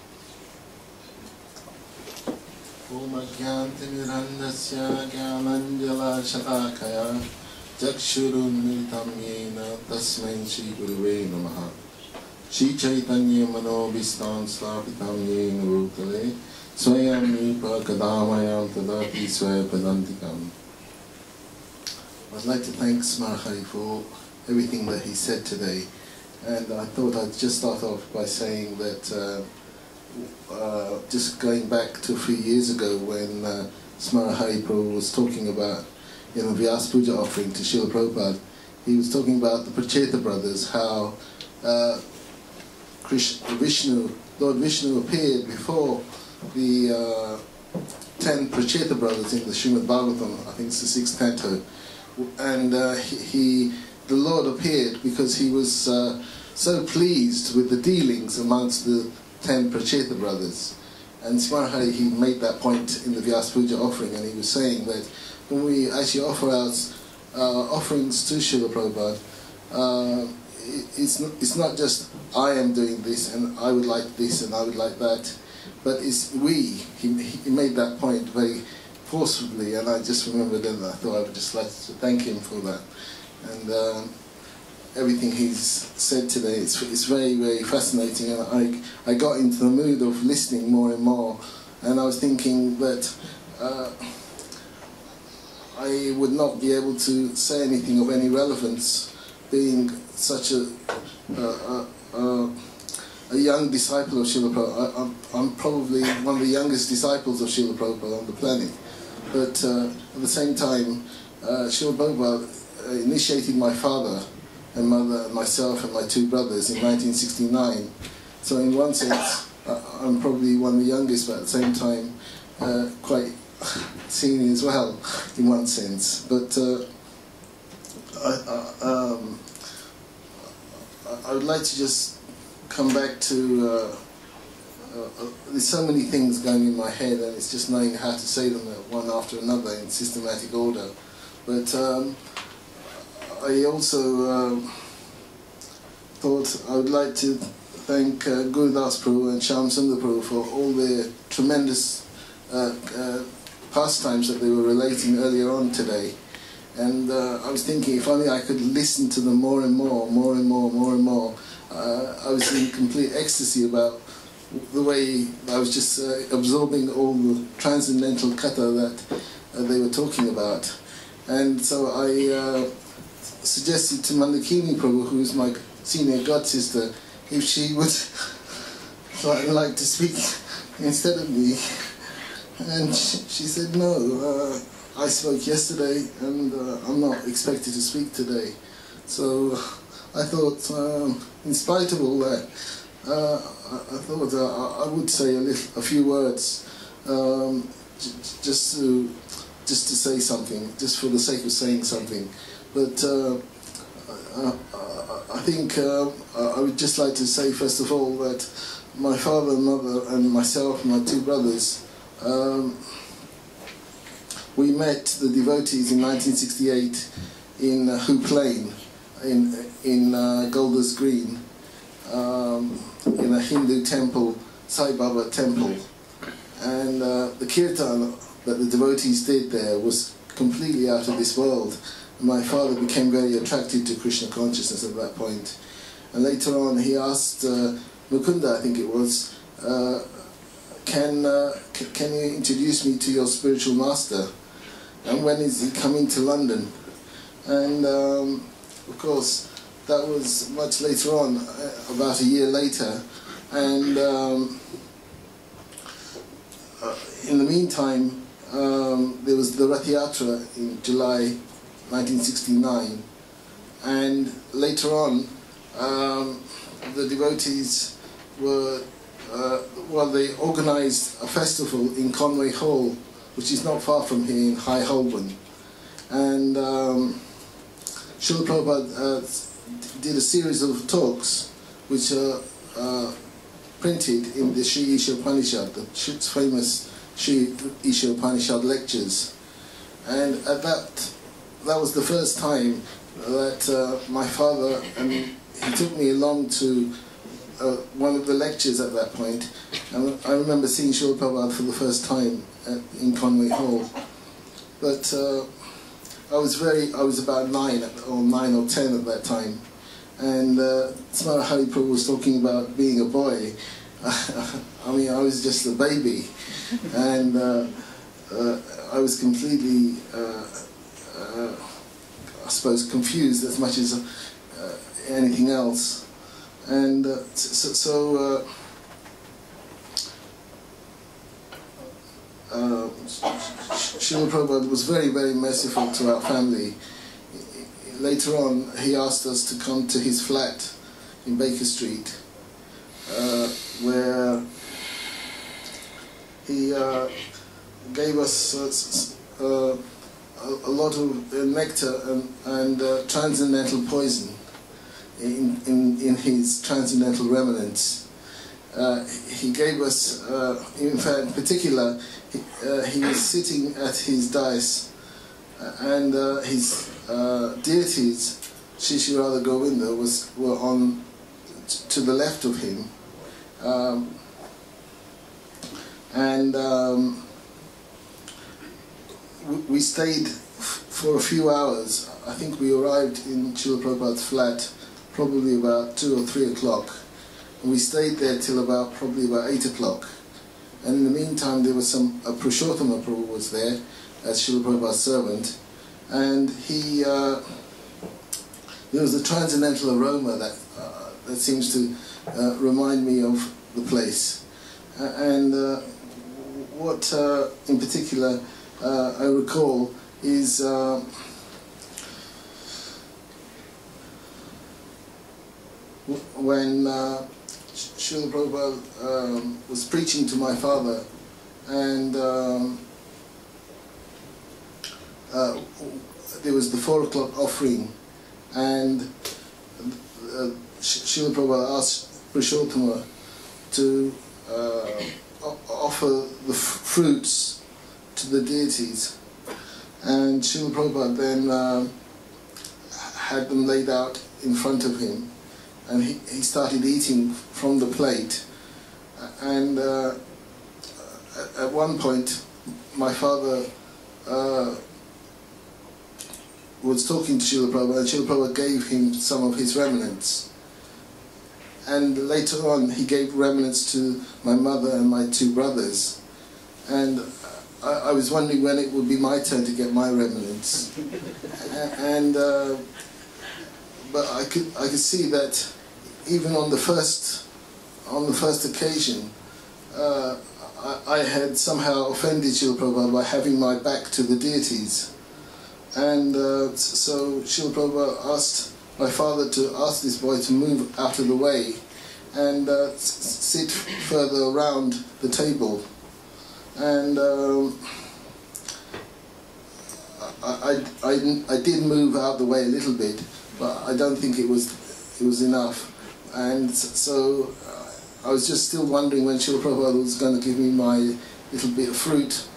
Om Ajnantimirandasya Jnananjala Shatakaya Chakshurunmilitam Yena Tasmai Shri Guruve Namaha Shri Chaitanya Manobhistam Slapitam Yena Bhutale Swayam Nipa Kadamayam Tadati Swayapadantikam. I'd like to thank Smara for everything that he said today, and I thought I'd just start off by saying that just going back to a few years ago when Smara Prabhu was talking about Vyas Puja offering to Srila Prabhupada, he was talking about the Pracheta brothers, how Lord Vishnu appeared before the 10 Pracheta brothers in the Srimad Bhagavatam, I think it's the 6th canto, and the Lord appeared because he was so pleased with the dealings amongst the 10 Pracheta brothers. And Smara he made that point in the Vyas Puja offering, and he was saying that when we actually offer our offerings to Srila Prabhupada, it's not just I am doing this and I would like this and I would like that, but it's we. He made that point very forcefully, and I just remembered, and I thought I would just like to thank him for that. And everything he's said today, it's very, very fascinating, and I got into the mood of listening more and more, and I was thinking that I would not be able to say anything of any relevance, being such a young disciple of Srila Prabhupada. I'm probably one of the youngest disciples of Srila Prabhupada on the planet, but at the same time, Srila Prabhupada initiated my father and mother and myself and my 2 brothers in 1969. So in one sense, I'm probably one of the youngest, but at the same time, quite senior as well, in one sense. But I would like to just come back to, there's so many things going in my head, and it's just knowing how to say them one after another in systematic order. But I also thought I would like to thank Gurudas Prabhu and Shyam Sundar Prabhu for all their tremendous pastimes that they were relating earlier on today. And I was thinking, if only I could listen to them more and more. I was in complete ecstasy about the way I was just absorbing all the transcendental katha that they were talking about. And so I suggested to Mandakini Prabhu, who is my senior god sister, if she would like to speak instead of me. And she said, no, I spoke yesterday and I'm not expected to speak today. So I thought, in spite of all that, I thought I would say a few words, just to say something, just for the sake of saying something. But I think I would just like to say, first of all, that my father and mother and myself and my 2 brothers, we met the devotees in 1968 in Hoop Lane, in Golders Green, in a Hindu temple, Sai Baba temple. And the kirtan that the devotees did there was completely out of this world. My father became very attracted to Krishna consciousness at that point. And later on he asked Mukunda, I think it was, can you introduce me to your spiritual master? And when is he coming to London? And of course, that was much later on, about a year later. And in the meantime, there was the Rath Yatra in July 1969, and later on the devotees were, they organised a festival in Conway Hall, which is not far from here in High Holborn, and Srila Prabhupada did a series of talks which are printed in the Sri Isha Upanishad, the famous Sri Isha Upanishad lectures. And at that was the first time that my father, and he took me along to one of the lectures at that point, and I remember seeing Srila Prabhupada for the first time in Conway Hall. But I was about 9 or 10 at that time, and Smara Hari Prabhu was talking about being a boy. I mean, I was just a baby, and I was completely, I suppose, confused as much as anything else. And Srila Prabhupada was very, very merciful to our family. Later on, he asked us to come to his flat in Baker Street, where he gave us a lot of nectar and transcendental poison in his transcendental remnants. He gave us, in fact, in particular, he was sitting at his dais, and his deities, Shri Shri Radha Govinda, were on to the left of him, we stayed for a few hours. I think we arrived in Srila Prabhupada's flat probably about 2 or 3 o'clock, and we stayed there till probably about 8 o'clock. And in the meantime, there was Purushottam Prabhu was there as Srila Prabhupada's servant, and there was a transcendental aroma that seems to remind me of the place. And what in particular I recall is when Srila Prabhupada was preaching to my father, and there was the 4 o'clock offering, and Srila Prabhupada asked Purushottam to offer the fruits to the deities, and Srila Prabhupada then had them laid out in front of him, and he started eating from the plate, and at one point my father was talking to Srila Prabhupada, and Srila Prabhupada gave him some of his remnants. And later on, he gave remnants to my mother and my 2 brothers. And I was wondering when it would be my turn to get my remnants. But I could see that even on the first occasion, I had somehow offended Srila Prabhupada by having my back to the deities. And so Srila Prabhupada asked my father to ask this boy to move out of the way and sit further around the table. And I did move out the way a little bit, but I don't think it was enough. And so I was just still wondering when Srila Prabhupada was going to give me my little bit of fruit.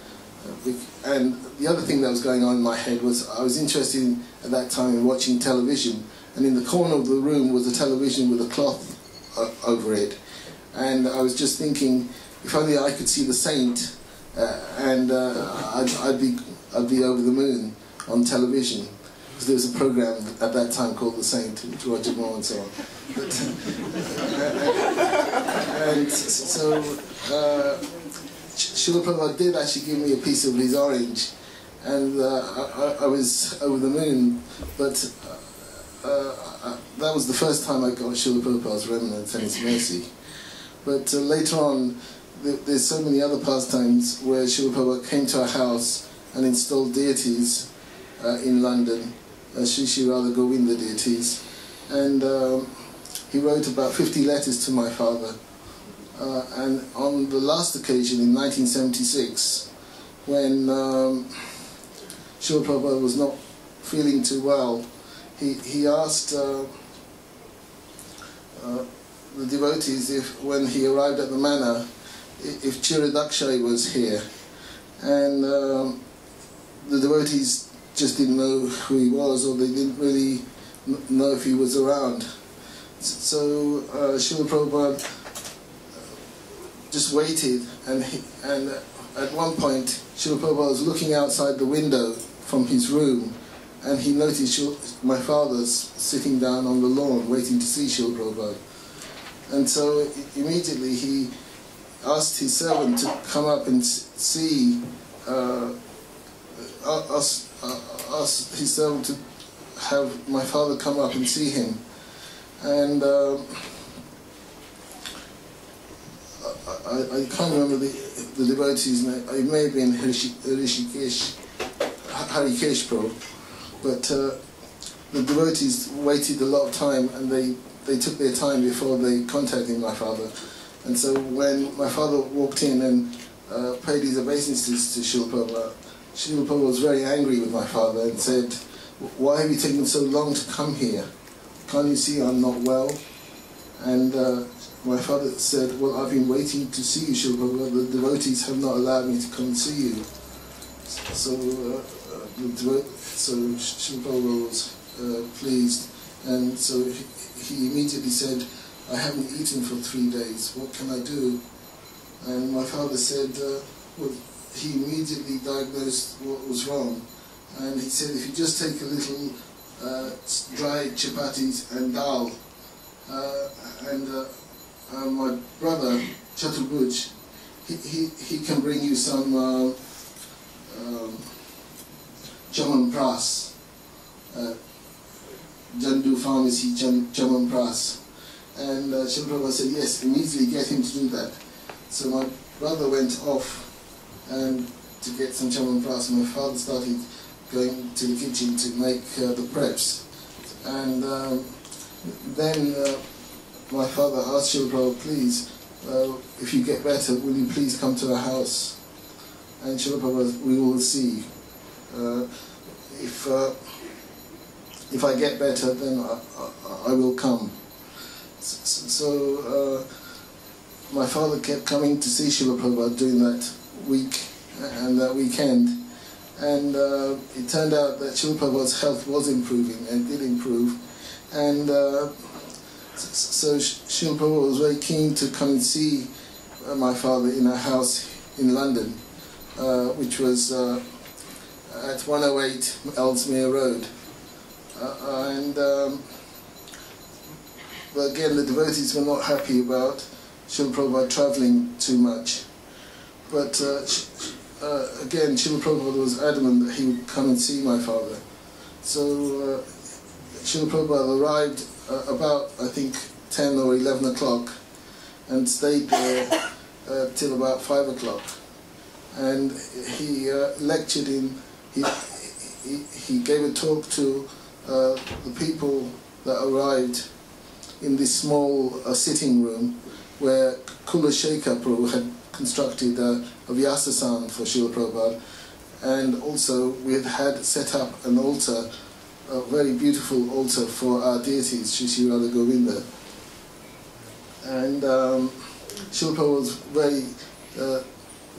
And the other thing that was going on in my head was I was interested at that time in watching television, and in the corner of the room was a television with a cloth over it, and I was just thinking, if only I could see the saint, and I'd be over the moon on television, because there was a program at that time called The Saint, with Roger Moore and so on. And so Srila Prabhupada did actually give me a piece of his orange, and I was over the moon, but that was the first time I got Srila Prabhupada's remnants and his mercy. But later on, there's so many other pastimes where Srila Prabhupada came to a house and installed deities in London, Sri Radha Govinda deities, and he wrote about 50 letters to my father. And on the last occasion in 1976, when Srila Prabhupada was not feeling too well, he asked the devotees if, when he arrived at the manor, if Karanodaksayi was here, and the devotees just didn't know who he was, or they didn't really know if he was around. So Srila Prabhupada just waited, and at one point Srila Prabhupada was looking outside the window from his room, and he noticed my father sitting down on the lawn waiting to see Srila Prabhupada. And so immediately he asked his servant to come up and see, asked his servant to have my father come up and see him. And I can't remember the devotee's name. It may have been Harikesh Prabhu, but the devotees waited a lot of time, and they took their time before they contacted my father. And so when my father walked in and paid his obeisances to Srila Prabhupada was very angry with my father and said, "Why have you taken so long to come here? Can't you see I'm not well?" And my father said, "Well, I've been waiting to see you, Srila Prabhupada. The devotees have not allowed me to come and see you." So Srila Prabhupada was pleased, and so he immediately said, "I haven't eaten for 3 days. What can I do?" And my father said, well, he immediately diagnosed what was wrong, and he said, "If you just take a little dried chapatis and dal, and my brother Chaturbuj, he can bring you some Chaman Pras, Jandu Pharmacy Chaman Pras." And Srila Prabhupada said, "Yes, immediately get him to do that." So my brother went off and to get some Chaman Pras. My father started going to the kitchen to make the preps. And then my father asked Srila Prabhupada, "Please, if you get better, will you please come to our house?" And Srila Prabhupada, "We will see. If I get better, then I will come." So my father kept coming to see Srila Prabhupada during that week and that weekend, and it turned out that Srila Prabhupada's health was improving and did improve, and so Srila Prabhupada was very keen to come and see my father in our house in London, which was at 108 Ellesmere Road, but again, the devotees were not happy about Srila Prabhupada travelling too much. But again, Srila Prabhupada was adamant that he would come and see my father. So Srila Prabhupada arrived about, I think, 10 or 11 o'clock and stayed there till about 5 o'clock. And he lectured he gave a talk to the people that arrived in this small sitting room where Kulashekar Prabhu had constructed a Vyasasana for Srila Prabhupada, and also we had set up an altar, a very beautiful altar for our deities, Sri Radha Govinda. And Srila Prabhupada was very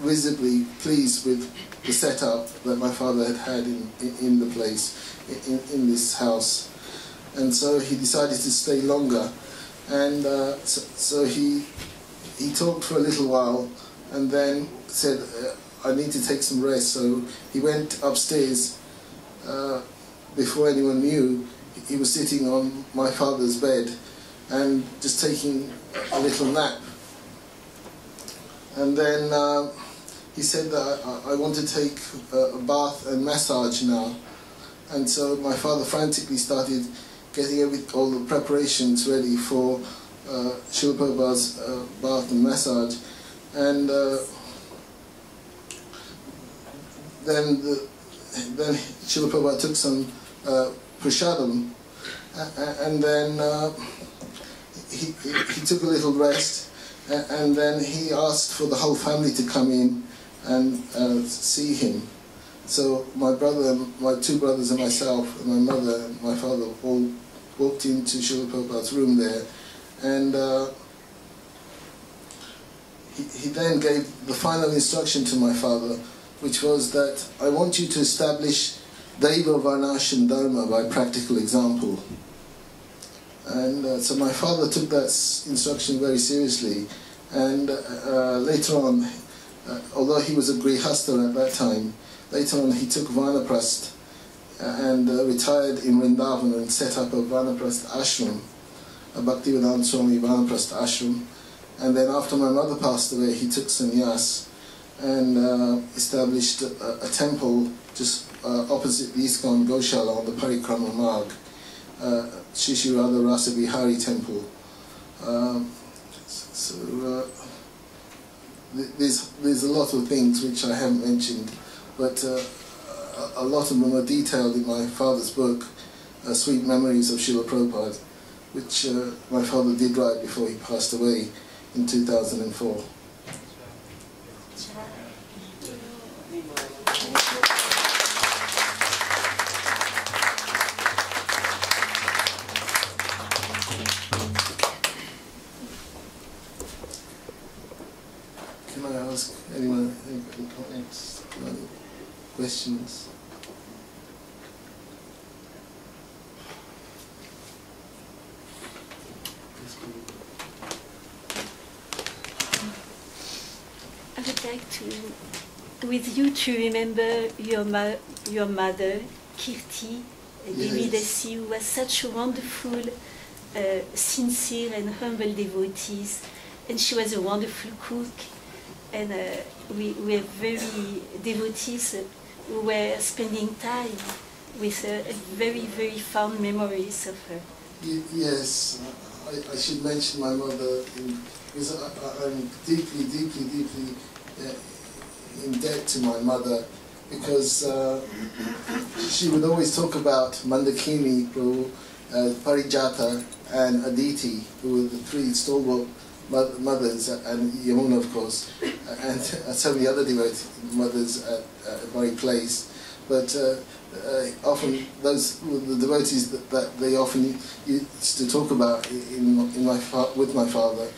visibly pleased with the setup that my father had in the place, in this house. And so he decided to stay longer, and so he talked for a little while and then said, "I need to take some rest." So he went upstairs. Before anyone knew, he was sitting on my father's bed and just taking a little nap. And then he said that I want to take a bath and massage now. And so my father frantically started getting all the preparations ready for Srila Prabhupada's bath and massage. And then Srila Prabhupada took some prasadam, and then he took a little rest, and then he asked for the whole family to come in and see him. So my brother, my two brothers and myself, and my mother and my father all walked into Srila Prabhupada's room there, and he then gave the final instruction to my father, which was that I want you to establish Daiva Varnasham Dharma by practical example. And so my father took that instruction very seriously, and later on, although he was a Grihastha at that time, later on he took Vanaprast and retired in Vrindavan and set up a Vanaprast ashram, a Bhaktivedanta Swami Vanaprast ashram. And then after my mother passed away, he took sannyas and established a temple just opposite the ISKCON Goshala on the Parikrama Marg, Shri Radha Rasa Vihari temple. There's a lot of things which I haven't mentioned, but a lot of them are detailed in my father's book, Sweet Memories of Srila Prabhupada, which my father did write before he passed away in 2004. Can I ask anyone any comments, questions? I would like to, with you, to remember your mother, Kirti Devi Dasi, who was such a wonderful, sincere and humble devotee, and she was a wonderful cook, and we were very devotees who were spending time with her, and very, very fond memories of her. Yes, I should mention my mother, because I'm deeply, deeply, deeply in debt to my mother, because she would always talk about Mandakini, Parijata, and Aditi, who were the three stalwart mothers, and Yamuna, of course, and so many other devotee mothers at my place. But often those were the devotees that they often used to talk about with my father.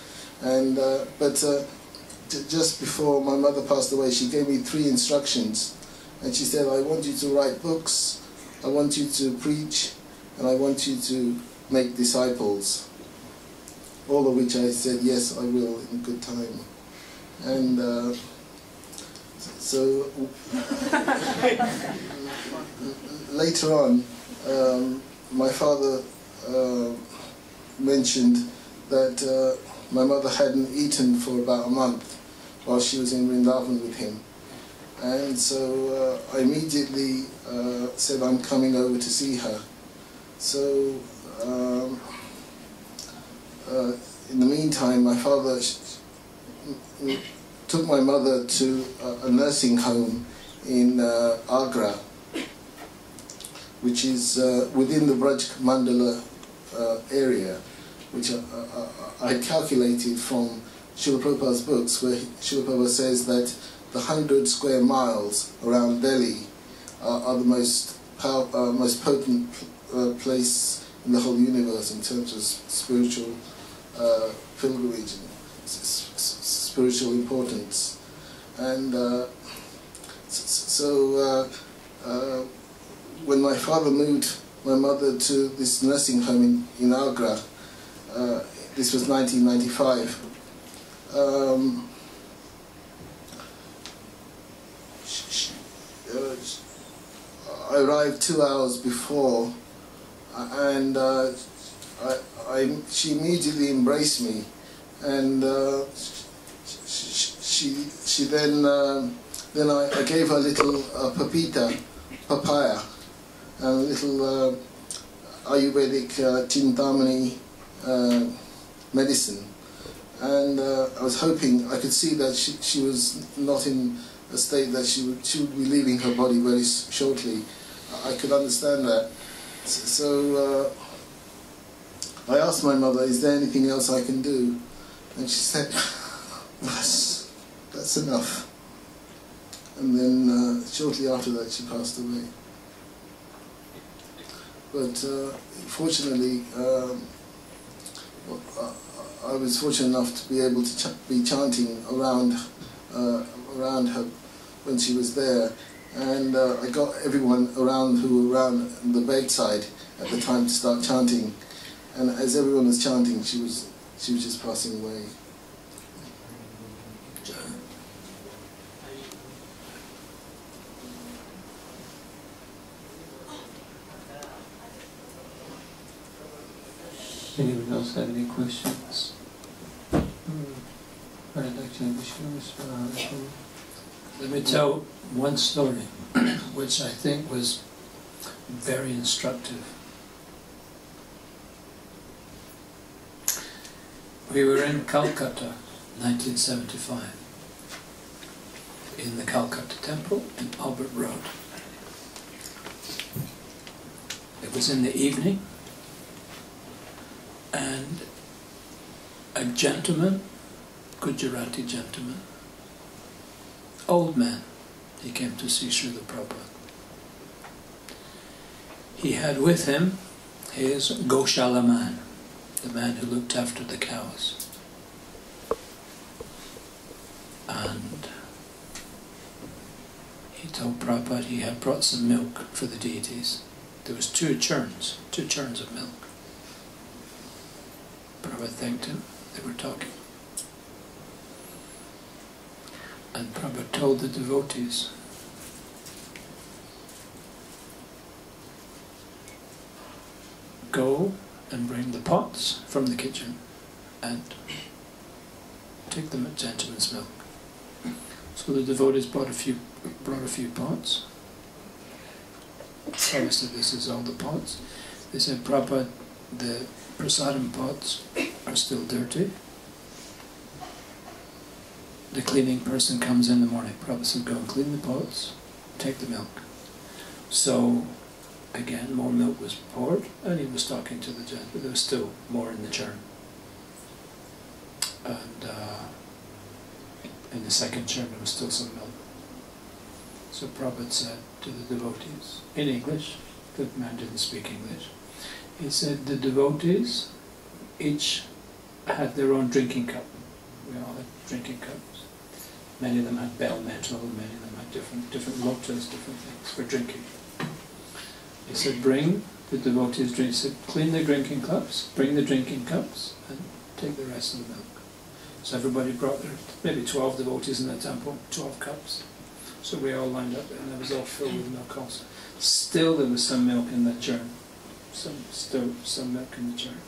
And just before my mother passed away, she gave me 3 instructions, and she said, I want you to write books, I want you to preach, and I want you to make disciples. All of which I said, yes, I will, in good time. And so later on, my father mentioned that my mother hadn't eaten for about a month while she was in Vrindavan with him. And so I immediately said, I'm coming over to see her. So in the meantime, my father took my mother to a nursing home in Agra, which is within the Braj Mandala area, which I calculated from Srila Prabhupada's books, where Srila Prabhupada says that the 100 square miles around Delhi are the most potent place in the whole universe in terms of spiritual pilgrimage and spiritual importance. And so when my father moved my mother to this nursing home in Agra, this was 1995, I arrived 2 hours before, and she immediately embraced me, and she then I gave her a little papaya, a little Ayurvedic Chintamani medicine, and I was hoping, I could see that she was not in a state that she would be leaving her body very shortly. I could understand that. So I asked my mother, is there anything else I can do? And she said, that's enough. And then shortly after that she passed away. But fortunately, I was fortunate enough to be able to be chanting around her when she was there, and I got everyone around who were around the bedside at the time to start chanting, and as everyone was chanting, she was just passing away. Anyone else have any questions? Let me tell one story which I think was very instructive. We were in Calcutta, 1975, in the Calcutta Temple in Albert Road. It was in the evening, and a gentleman, Gujarati gentleman, old man, he came to see Srila Prabhupada. He had with him his Goshala man, the man who looked after the cows. And he told Prabhupada he had brought some milk for the deities. There was two churns of milk. Prabhupada thanked him. They were talking. And Prabhupada told the devotees, go and bring the pots from the kitchen and take the gentleman's milk. So the devotees brought a few pots. Prabhupada said, this is all the pots. They said, Prabhupada, the prasadam pots are still dirty. The cleaning person comes in the morning. Prabhupada said, go and clean the pots, take the milk. So, again, more milk was poured, and he was talking to the gentleman, but there was still more in the churn. And in the second churn there was still some milk. So Prabhupada said to the devotees, in English, the man didn't speak English, he said, the devotees each had their own drinking cup. We all had drinking cups. Many of them had bell metal, many of them had different lotas, different things for drinking. He said, bring the devotees' drink. He said, clean the drinking cups, bring the drinking cups, and take the rest of the milk. So everybody brought their, maybe 12 devotees in the temple, 12 cups. So we all lined up, and it was all filled with milk also. Still there was some milk in the churn. Still some milk in the churn.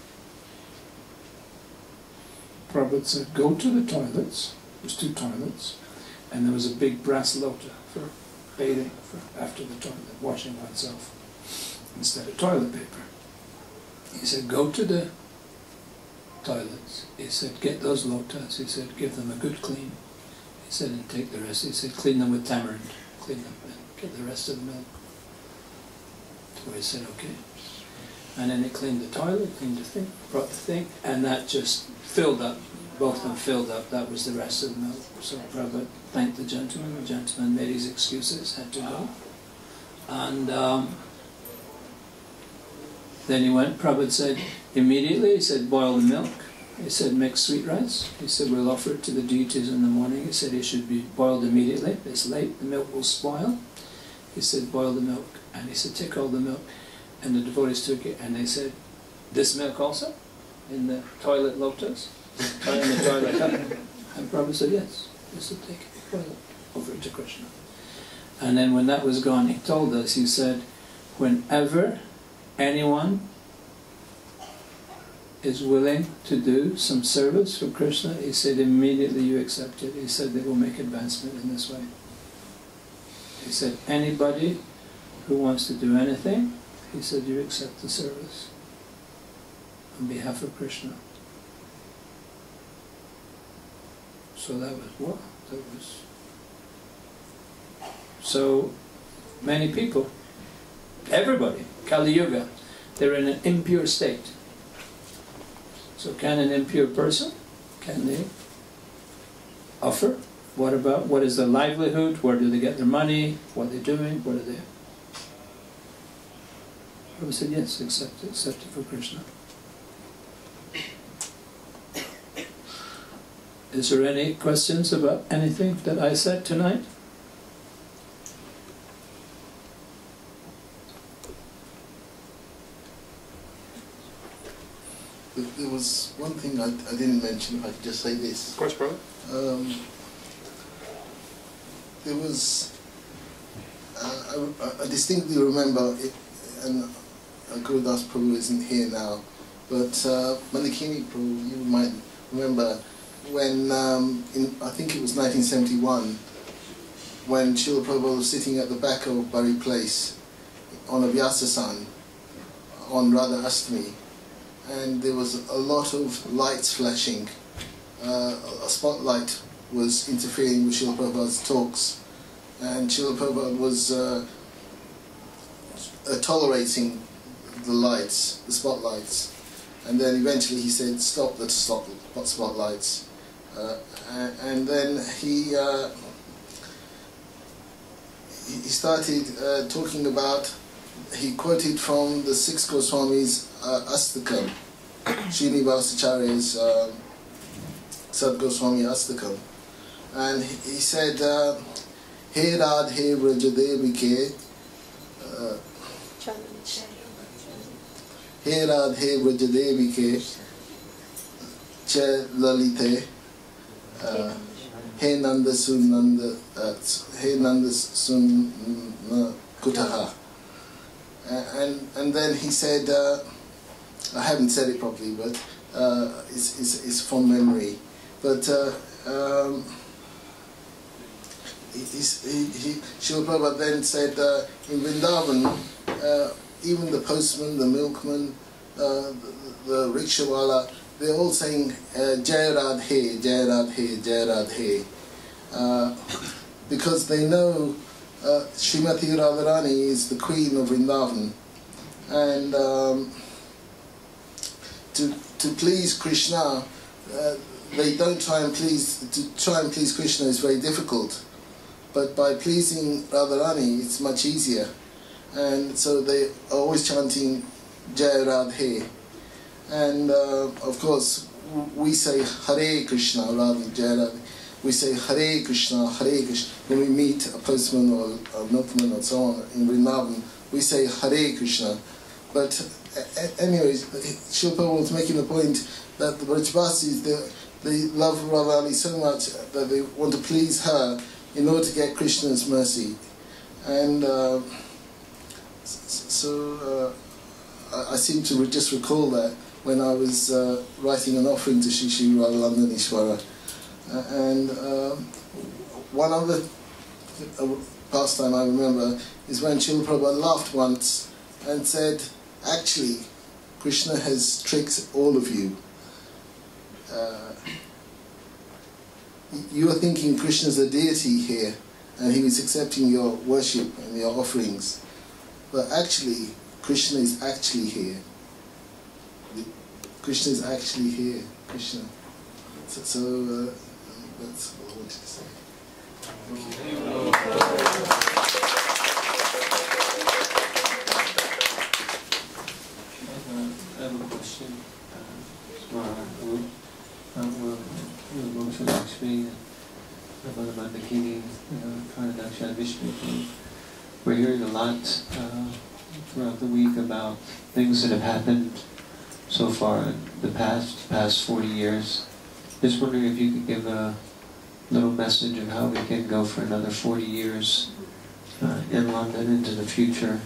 Prabhupada said, go to the toilets. There's 2 toilets, and there was a big brass lota for bathing, for after the toilet, washing oneself, instead of toilet paper. He said, go to the toilets. He said, get those lotas. He said, give them a good clean. He said, and take the rest. He said, clean them with tamarind. Clean them and get the rest of the milk. So he said, okay. And then he cleaned the toilet, cleaned the thing, brought the thing, and that just filled up. Both of them filled up. That was the rest of the milk. So Prabhupada thanked the gentleman. The gentleman made his excuses, had to go. And then he went. Prabhupada said, immediately, he said, boil the milk. He said, make sweet rice. He said, we'll offer it to the deities in the morning. He said, it should be boiled immediately. It's late, the milk will spoil. He said, boil the milk. And he said, take all the milk. And the devotees took it, and they said, this milk also? In the toilet lotus? In the toilet cup? And Prabhupada said, yes. He said, take it, boil it, offer it to Krishna. And then when that was gone, he told us, he said, whenever anyone is willing to do some service for Krishna, he said, immediately you accept it. He said, they will make advancement in this way. He said, anybody who wants to do anything, he said, you accept the service on behalf of Krishna. So that was what? That was so many people. Everybody, Kali Yuga, they're in an impure state. So can an impure person, can they offer? What is their livelihood? Where do they get their money? What are they doing? What are they? Prabhupada said, yes, accept it for Krishna. Is there any questions about anything that I said tonight? There was one thing I didn't mention, if I could just say this. Of course, brother. There was, I distinctly remember, and Gurudas Prabhu isn't here now, but Mandakini Prabhu, you might remember, when, I think it was 1971, when Srila Prabhupada was sitting at the back of Bari Place on a Vyasasan on Radha Astami, and there was a lot of lights flashing. A spotlight was interfering with Srila Prabhupada's talks, and Srila Prabhupada was tolerating the lights, the spotlights, and then eventually he said, stop the spotlights. And then he started talking about, he quoted from the six Goswamis' Astakam, Srinivasacharya's Sad Goswami Astakam, and he said, He Radhe Vrajadevike, He Radhe Vrajadevike, Che Lalite, He Nanda Sunanda, He Nanda Sunna Kutaha. And then he said, I haven't said it properly, but it's from memory. But Srila Prabhupada then said, in Vrindavan, even the postman, the milkman, the rickshawala, they're all saying Jai Radhe, Jai Radhe, Jai Radhe, because they know Srimati Radharani is the queen of Vrindavan, and to please Krishna, they don't try and please. To try and please Krishna is very difficult, but by pleasing Radharani, it's much easier, and so they are always chanting Jai Radhe, and of course we say Hare Krishna rather than Jai Radhe. We say Hare Krishna, Hare Krishna. When we meet a postman or a milkman or so on in Vrindavan, we say Hare Krishna. But anyways, Srila Prabhupada was making the point that the Brajvasis, they love Radharani so much that they want to please her in order to get Krishna's mercy. And I seem to just recall that when I was writing an offering to Shri Shri Radha Londonishvaras. And one other pastime I remember is when Srila Prabhupada laughed once and said, actually, Krishna has tricked all of you. You are thinking Krishna's a deity here, and he is accepting your worship and your offerings. But actually, Krishna is actually here. Krishna is actually here. Krishna. So that's what I wanted to say. Thank you. I have a question. Smara, Londonishvaras, Mandakini, Karanodaksayi, Visnu. We're hearing a lot throughout the week about things that have happened so far in the past 40 years. Just wondering if you could give a little message of how we can go for another 40 years in London into the future.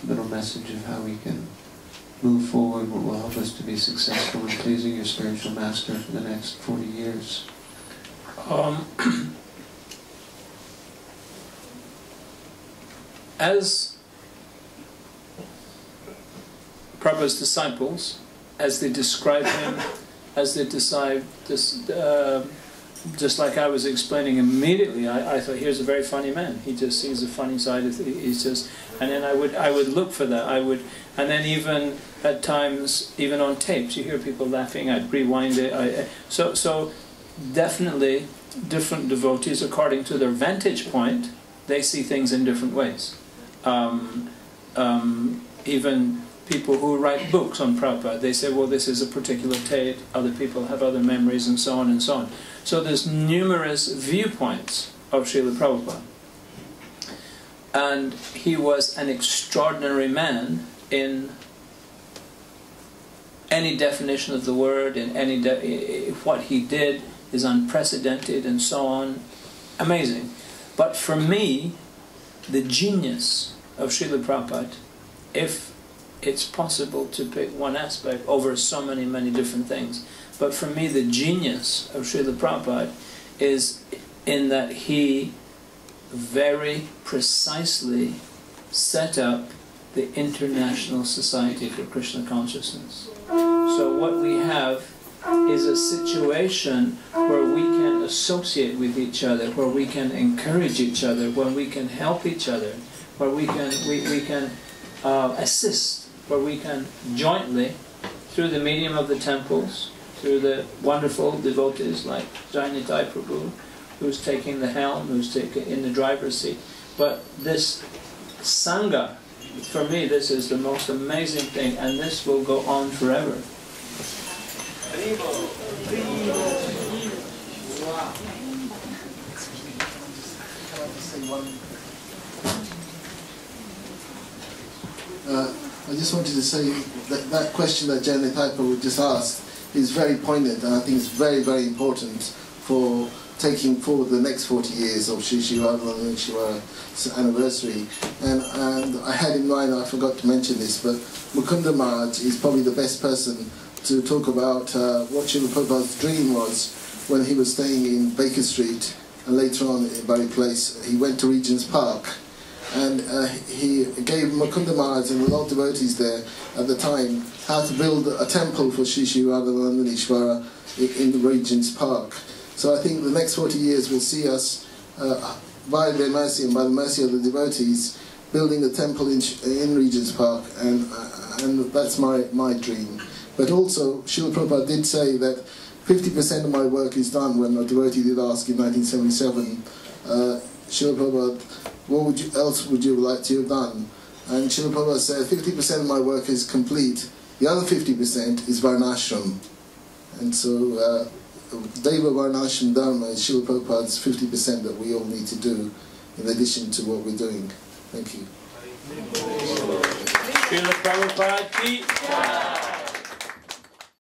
Little message of how we can move forward, what will help us to be successful in pleasing your spiritual master for the next 40 years. As Prabhupada's disciples, as they describe him as they decide this. Just like I was explaining immediately, I thought, here's a very funny man. He just sees the funny side of he's just, and then I would look for that. And then even at times, even on tapes, you hear people laughing. I'd rewind it. So definitely, different devotees, according to their vantage point, they see things in different ways. Even people who write books on Prabhupada, they say, well, this is a particular tape. Other people have other memories, and so on and so on. So there's numerous viewpoints of Srila Prabhupada. And he was an extraordinary man in any definition of the word, in any what he did is unprecedented and so on. Amazing. But for me, the genius of Srila Prabhupada, if it's possible to pick one aspect over so many different things, but for me the genius of Srila Prabhupada is in that he very precisely set up the International Society for Krishna Consciousness. So what we have is a situation where we can associate with each other, where we can encourage each other, where we can help each other, where we can assist, where we can jointly, through the medium of the temples, through the wonderful devotees like Jainitai Prabhu, who's taking the helm, who's taking in the driver's seat. But this Sangha, for me, this is the most amazing thing, and this will go on forever. I just wanted to say that that question that Janet Thakur just asked is very poignant, and I think it's very important for taking forward the next 40 years of Sri Londonishvaras anniversary. And I had in mind, I forgot to mention this, but Mukunda Maharaj is probably the best person to talk about what Srila Prabhupada's dream was when he was staying in Baker Street, and later on in Barry Place. He went to Regent's Park, and he gave Mukunda Maharaj and a lot of devotees there at the time how to build a temple for Sri Radha Londonishvara in the Regent's Park. So I think the next 40 years will see us, by their mercy and by the mercy of the devotees, building a temple in Regent's Park, and that's my dream. But also, Srila Prabhupada did say that 50% of my work is done. When a devotee did ask in 1977, Srila Prabhupada, what else would you like to have done? And Srila Prabhupada said, 50% of my work is complete, the other 50% is Varnashram. And so, Deva Varnashram Dharma is Srila Prabhupada's 50% that we all need to do, in addition to what we're doing. Thank you. Srila Prabhupada ki